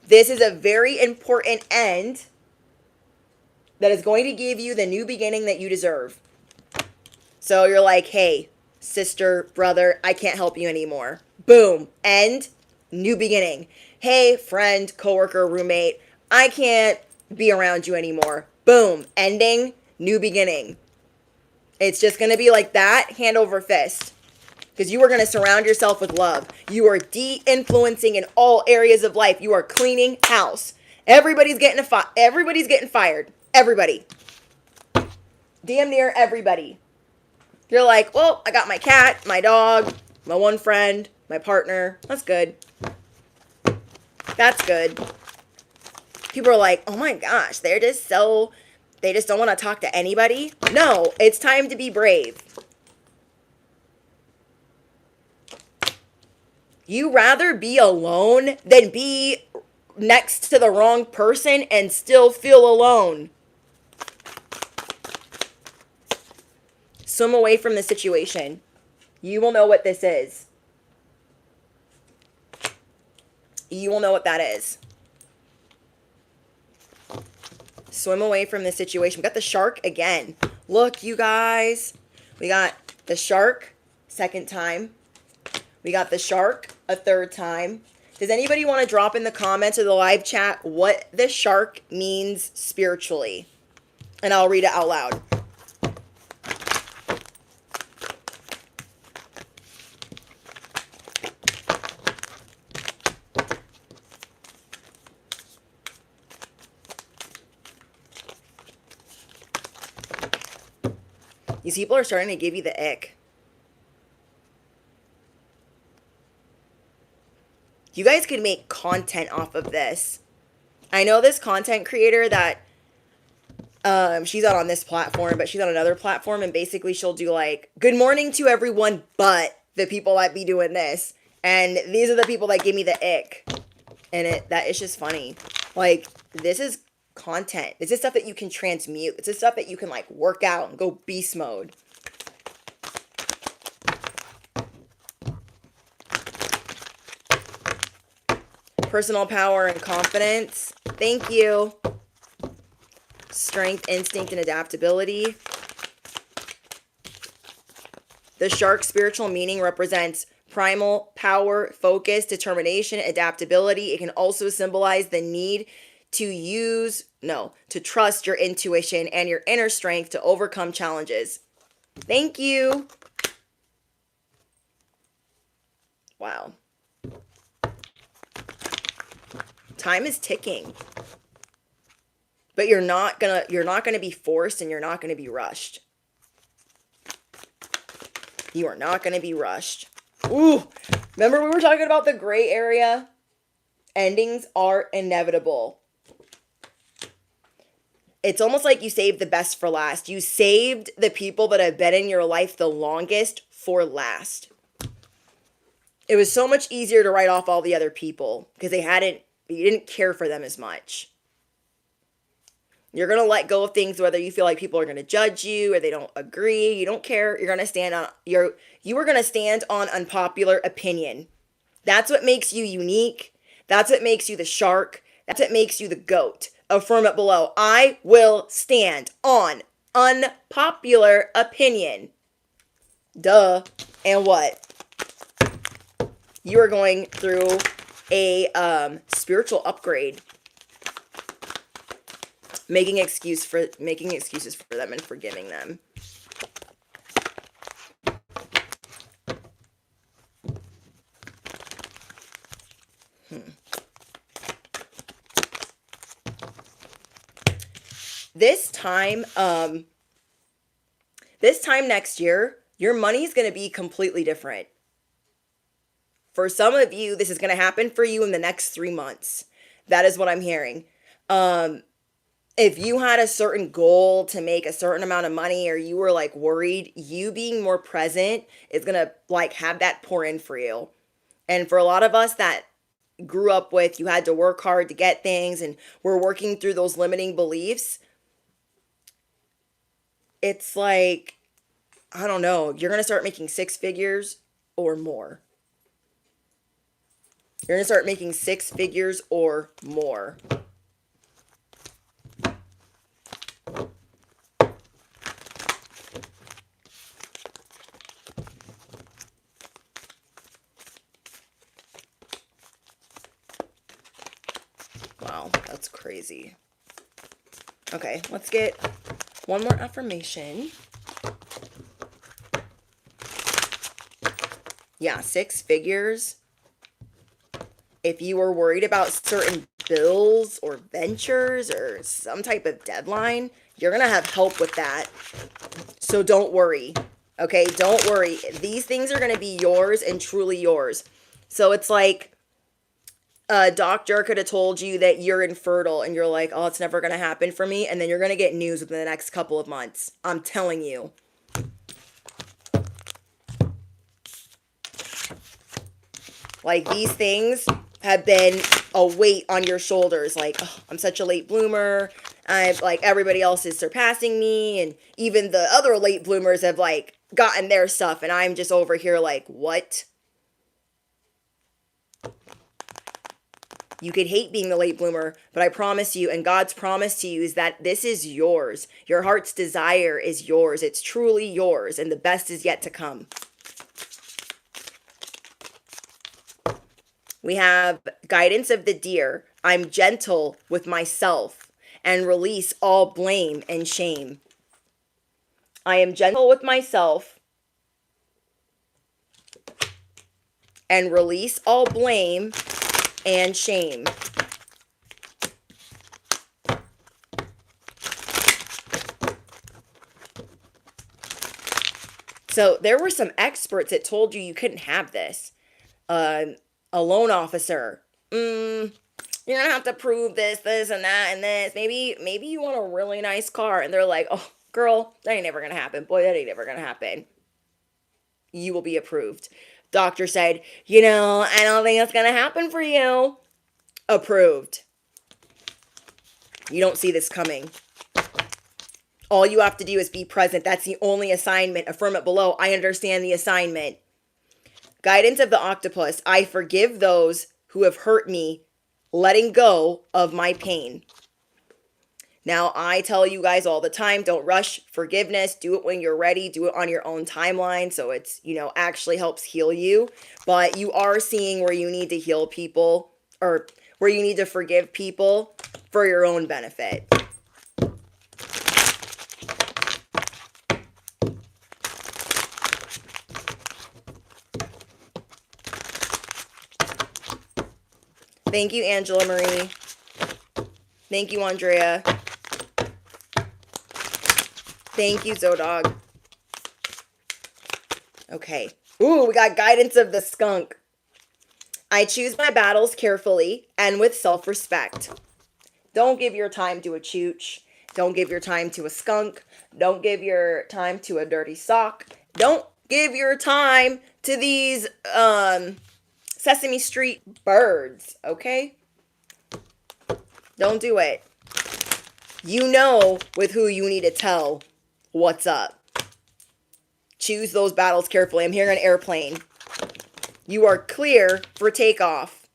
This is a very important end that is going to give you the new beginning that you deserve. So you're like, hey, sister, brother, I can't help you anymore. Boom. End. New beginning. Hey, friend, coworker, roommate, I can't be around you anymore. Boom. Ending. New beginning. It's just going to be like that, hand over fist. Because you are going to surround yourself with love. You are de-influencing in all areas of life. You are cleaning house. Everybody's getting fired. Everybody. Damn near everybody. You're like, well, I got my cat, my dog, my one friend, my partner. That's good. That's good. People are like, oh my gosh, they just don't want to talk to anybody. No, it's time to be brave. You rather be alone than be next to the wrong person and still feel alone. Swim away from the situation. You will know what this is. You will know what that is. Swim away from the situation. We got the shark again. Look, you guys. We got the shark, second time. We got the shark, a third time. Does anybody want to drop in the comments or the live chat what the shark means spiritually? And I'll read it out loud. These people are starting to give you the ick. You guys could make content off of this. I know this content creator that she's not on this platform, but she's on another platform, and basically she'll do like, good morning to everyone but the people that be doing this. And these are the people that give me the ick. And that is just funny. Like, this is content. This is stuff that you can transmute. This is stuff that you can like work out and go beast mode. Personal power and confidence. Thank you. Strength, instinct, and adaptability. The shark's spiritual meaning represents primal power, focus, determination, adaptability. It can also symbolize the need to trust your intuition and your inner strength to overcome challenges. Thank you. Wow. Time is ticking. But you're not gonna be forced, and you're not gonna be rushed. You are not gonna be rushed. Ooh, remember we were talking about the gray area? Endings are inevitable. It's almost like you saved the best for last. You saved the people that have been in your life the longest for last. It was so much easier to write off all the other people because you didn't care for them as much. You're going to let go of things whether you feel like people are going to judge you or they don't agree. You don't care. You're going to stand on you are going to stand on unpopular opinion. That's what makes you unique. That's what makes you the shark. That's what makes you the goat. Affirm it below. I will stand on unpopular opinion. Duh. And what? You are going through a spiritual upgrade. Making excuses for them and forgiving them. This time next year, your money's going to be completely different. For some of you, this is going to happen for you in the next 3 months. That is what I'm hearing. If you had a certain goal to make a certain amount of money, or you were like worried, you being more present is going to like have that pour in for you. And for a lot of us that grew up with, you had to work hard to get things, and we're working through those limiting beliefs. It's like, I don't know, you're going to start making 6 figures or more. You're going to start making 6 figures or more. Wow, that's crazy. Okay, let's get one more affirmation. Yeah, 6 figures. If you were worried about certain bills or ventures or some type of deadline, you're going to have help with that. So don't worry. Okay, don't worry. These things are going to be yours and truly yours. So it's like a doctor could have told you that you're infertile and you're like, oh, it's never going to happen for me. And then you're going to get news within the next couple of months. I'm telling you. Like, these things have been a weight on your shoulders. Like, oh, I'm such a late bloomer. I'm like, everybody else is surpassing me. And even the other late bloomers have like gotten their stuff. And I'm just over here like, what? You could hate being the late bloomer, but I promise you, and God's promise to you is that this is yours. Your heart's desire is yours. It's truly yours, and the best is yet to come. We have guidance of the deer. I'm gentle with myself and release all blame and shame. I am gentle with myself and release all blame and shame. So there were some experts that told you couldn't have this. A loan officer. You're gonna have to prove this, and that, and this. Maybe you want a really nice car, and they're like, oh, girl, that ain't never gonna happen. Boy, that ain't never gonna happen. You will be approved. Doctor said, I don't think it's gonna happen for you. Approved. You don't see this coming. All you have to do is be present. That's the only assignment. Affirm it below. I understand the assignment. Guidance of the octopus. I forgive those who have hurt me, letting go of my pain. Now, I tell you guys all the time, don't rush forgiveness. Do it when you're ready. Do it on your own timeline so it's, actually helps heal you. But you are seeing where you need to heal people, or where you need to forgive people for your own benefit. Thank you, Angela Marie. Thank you, Andrea. Thank you, Zodog. Okay. Ooh, we got guidance of the skunk. I choose my battles carefully and with self-respect. Don't give your time to a chooch. Don't give your time to a skunk. Don't give your time to a dirty sock. Don't give your time to these Sesame Street birds, okay? Don't do it. You know with who you need to tell what's up. Choose those battles carefully. I'm hearing an airplane. You are clear for takeoff.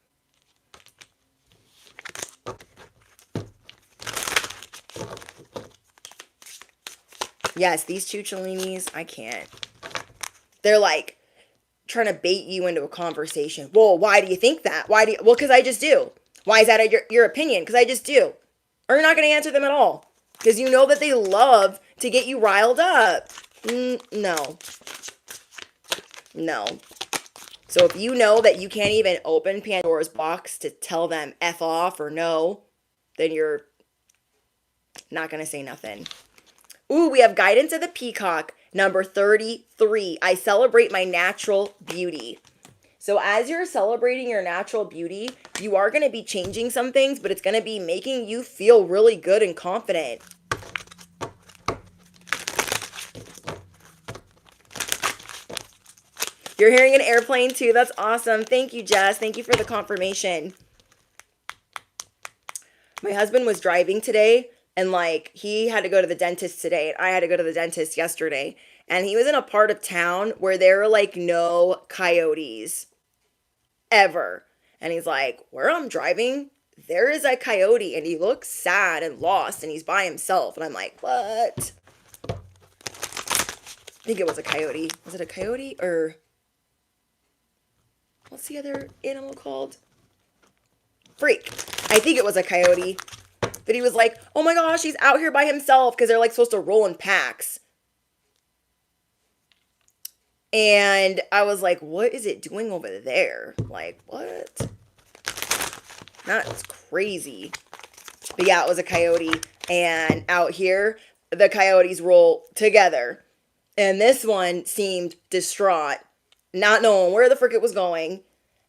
Yes, these chucholinis, I can't. They're like trying to bait you into a conversation. Well, why do you think that? Why do you? Well, because I just do. Why is that your opinion? Because I just do. Or you're not going to answer them at all. Because you know that they love to get you riled up. No. No. So if you know that you can't even open Pandora's box to tell them F off or no, then you're not going to say nothing. Ooh, we have guidance of the peacock, number 33. I celebrate my natural beauty. So as you're celebrating your natural beauty, you are going to be changing some things, but it's going to be making you feel really good and confident. You're hearing an airplane too. That's awesome. Thank you, Jess. Thank you for the confirmation. My husband was driving today and like he had to go to the dentist today. And I had to go to the dentist yesterday. And he was in a part of town where there are like no coyotes ever. And he's like, where I'm driving, there is a coyote and he looks sad and lost and he's by himself. And I'm like, what? I think it was a coyote. Was it a coyote or... what's the other animal called? Freak. I think it was a coyote. But he was like, oh my gosh, he's out here by himself because they're like supposed to roll in packs. And I was like, what is it doing over there? Like, what? That's crazy. But yeah, it was a coyote. And out here, the coyotes roll together. And this one seemed distraught, not knowing where the frick it was going.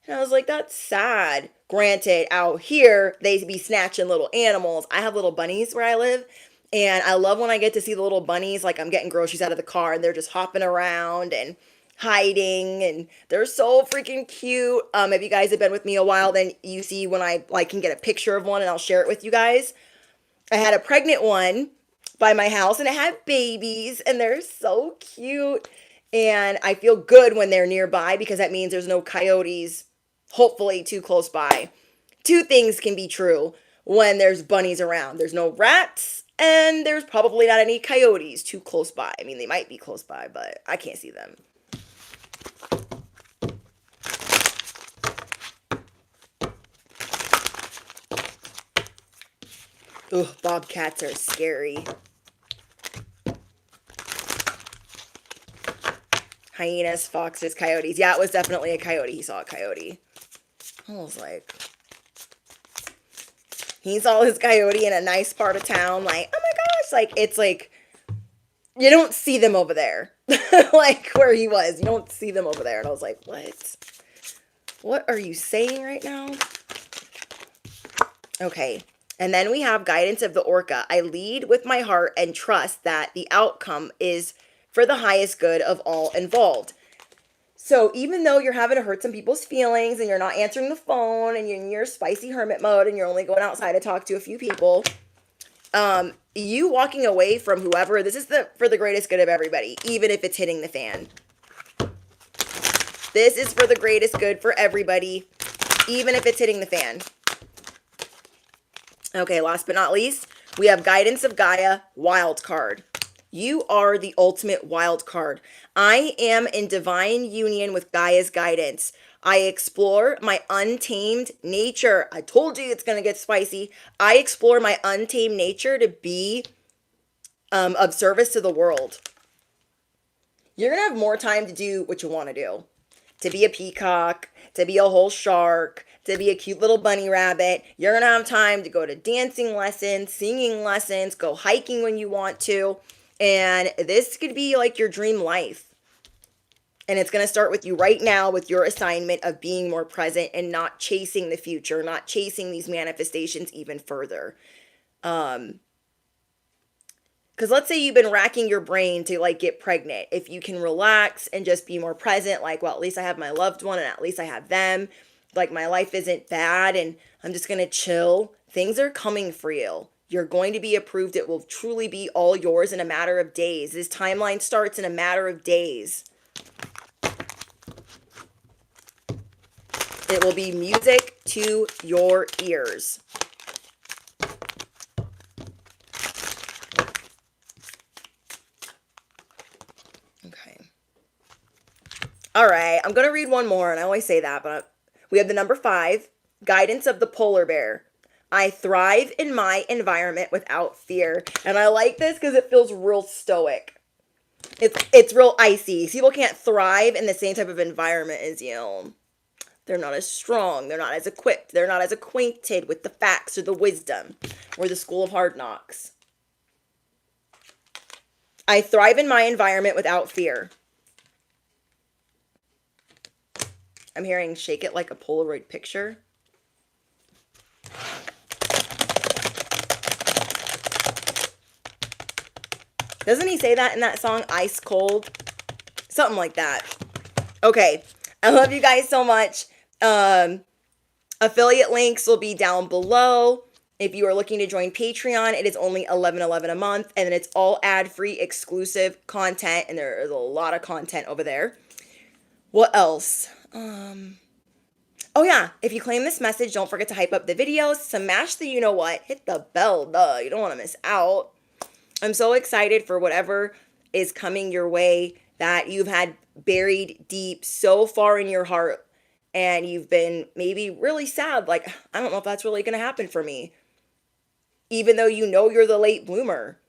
And I was like, that's sad. Granted, out here, they be snatching little animals. I have little bunnies where I live. And I love when I get to see the little bunnies, like I'm getting groceries out of the car and they're just hopping around and hiding. And they're so freaking cute. If you guys have been with me a while, then you see when I like can get a picture of one and I'll share it with you guys. I had a pregnant one by my house and it had babies and they're so cute. And I feel good when they're nearby because that means there's no coyotes, hopefully, too close by. Two things can be true when there's bunnies around. There's no rats and there's probably not any coyotes too close by. I mean, they might be close by, but I can't see them. Ugh, bobcats are scary. Hyenas, foxes, coyotes. Yeah, it was definitely a coyote. He saw a coyote. I was like, he saw his coyote in a nice part of town. Like, oh my gosh. Like, it's like, you don't see them over there. Like, where he was. You don't see them over there. And I was like, what? What are you saying right now? Okay. And then we have guidance of the orca. I lead with my heart and trust that the outcome is for the highest good of all involved. So even though you're having to hurt some people's feelings and you're not answering the phone and you're in your spicy hermit mode and you're only going outside to talk to a few people, you walking away from whoever, this is for the greatest good of everybody, even if it's hitting the fan. This is for the greatest good for everybody, even if it's hitting the fan. Okay, last but not least, we have guidance of Gaia, wild card. You are the ultimate wild card. I am in divine union with Gaia's guidance. I explore my untamed nature. I told you it's going to get spicy. I explore my untamed nature to be of service to the world. You're going to have more time to do what you want to do. To be a peacock, to be a whole shark, to be a cute little bunny rabbit. You're going to have time to go to dancing lessons, singing lessons, go hiking when you want to. And this could be like your dream life. And it's going to start with you right now with your assignment of being more present and not chasing the future, not chasing these manifestations even further. Because let's say you've been racking your brain to like get pregnant. If you can relax and just be more present, like, well, at least I have my loved one and at least I have them. Like my life isn't bad and I'm just going to chill. Things are coming for you. You're going to be approved. It will truly be all yours in a matter of days. This timeline starts in a matter of days. It will be music to your ears. Okay. All right. I'm going to read one more, and I always say that, but we have the number 5, guidance of the polar bear. I thrive in my environment without fear. And I like this because it feels real stoic. It's real icy. People can't thrive in the same type of environment as you. They're not as strong. They're not as equipped. They're not as acquainted with the facts or the wisdom or the school of hard knocks. I thrive in my environment without fear. I'm hearing shake it like a Polaroid picture. Doesn't he say that in that song, Ice Cold? Something like that. Okay. I love you guys so much. Affiliate links will be down below. If you are looking to join Patreon, it is only $11.11 a month, and then it's all ad-free exclusive content, and there is a lot of content over there. What else? Oh yeah, if you claim this message, don't forget to hype up the videos, smash the you know what, hit the bell, duh, you don't want to miss out. I'm so excited for whatever is coming your way that you've had buried deep so far in your heart, and you've been maybe really sad, like, I don't know if that's really going to happen for me. Even though you know you're the late bloomer.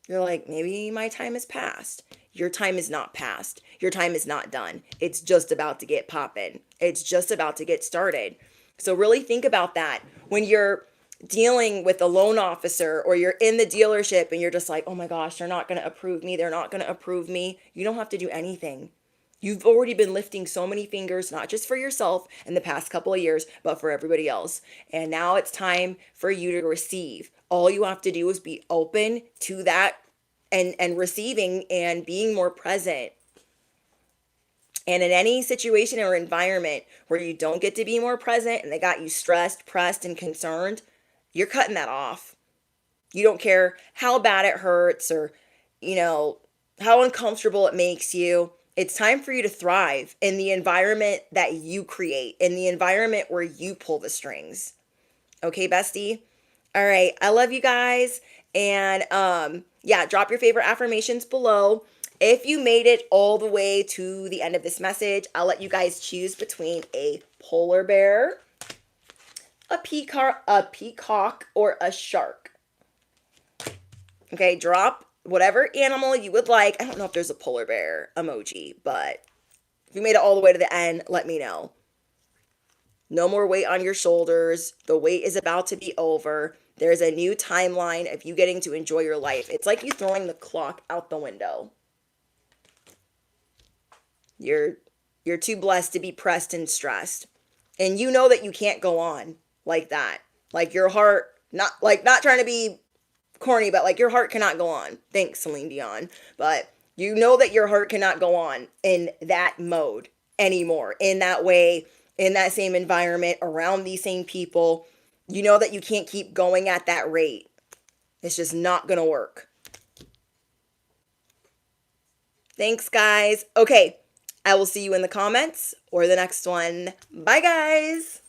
You're like, maybe my time is past. Your time is not past. Your time is not done. It's just about to get popping. It's just about to get started. So really think about that. When you're dealing with a loan officer or you're in the dealership and you're just like, oh my gosh, they're not going to approve me. They're not going to approve me. You don't have to do anything. You've already been lifting so many fingers, not just for yourself in the past couple of years, but for everybody else. And now it's time for you to receive. All you have to do is be open to that and receiving and being more present. And in any situation or environment where you don't get to be more present and they got you stressed, pressed, and concerned, you're cutting that off. You don't care how bad it hurts or, how uncomfortable it makes you. It's time for you to thrive in the environment that you create, in the environment where you pull the strings. Okay, bestie? All right. I love you guys. And drop your favorite affirmations below. If you made it all the way to the end of this message, I'll let you guys choose between a polar bear, a peacock, or a shark. Okay, drop whatever animal you would like. I don't know if there's a polar bear emoji, but if you made it all the way to the end, let me know. No more weight on your shoulders. The wait is about to be over. There's a new timeline of you getting to enjoy your life. It's like you throwing the clock out the window. You're too blessed to be pressed and stressed. And you know that you can't go on like that. Like your heart, not trying to be corny, but like your heart cannot go on. Thanks, Celine Dion. But you know that your heart cannot go on in that mode anymore, in that way, in that same environment, around these same people. You know that you can't keep going at that rate. It's just not going to work. Thanks, guys. Okay, I will see you in the comments or the next one. Bye, guys.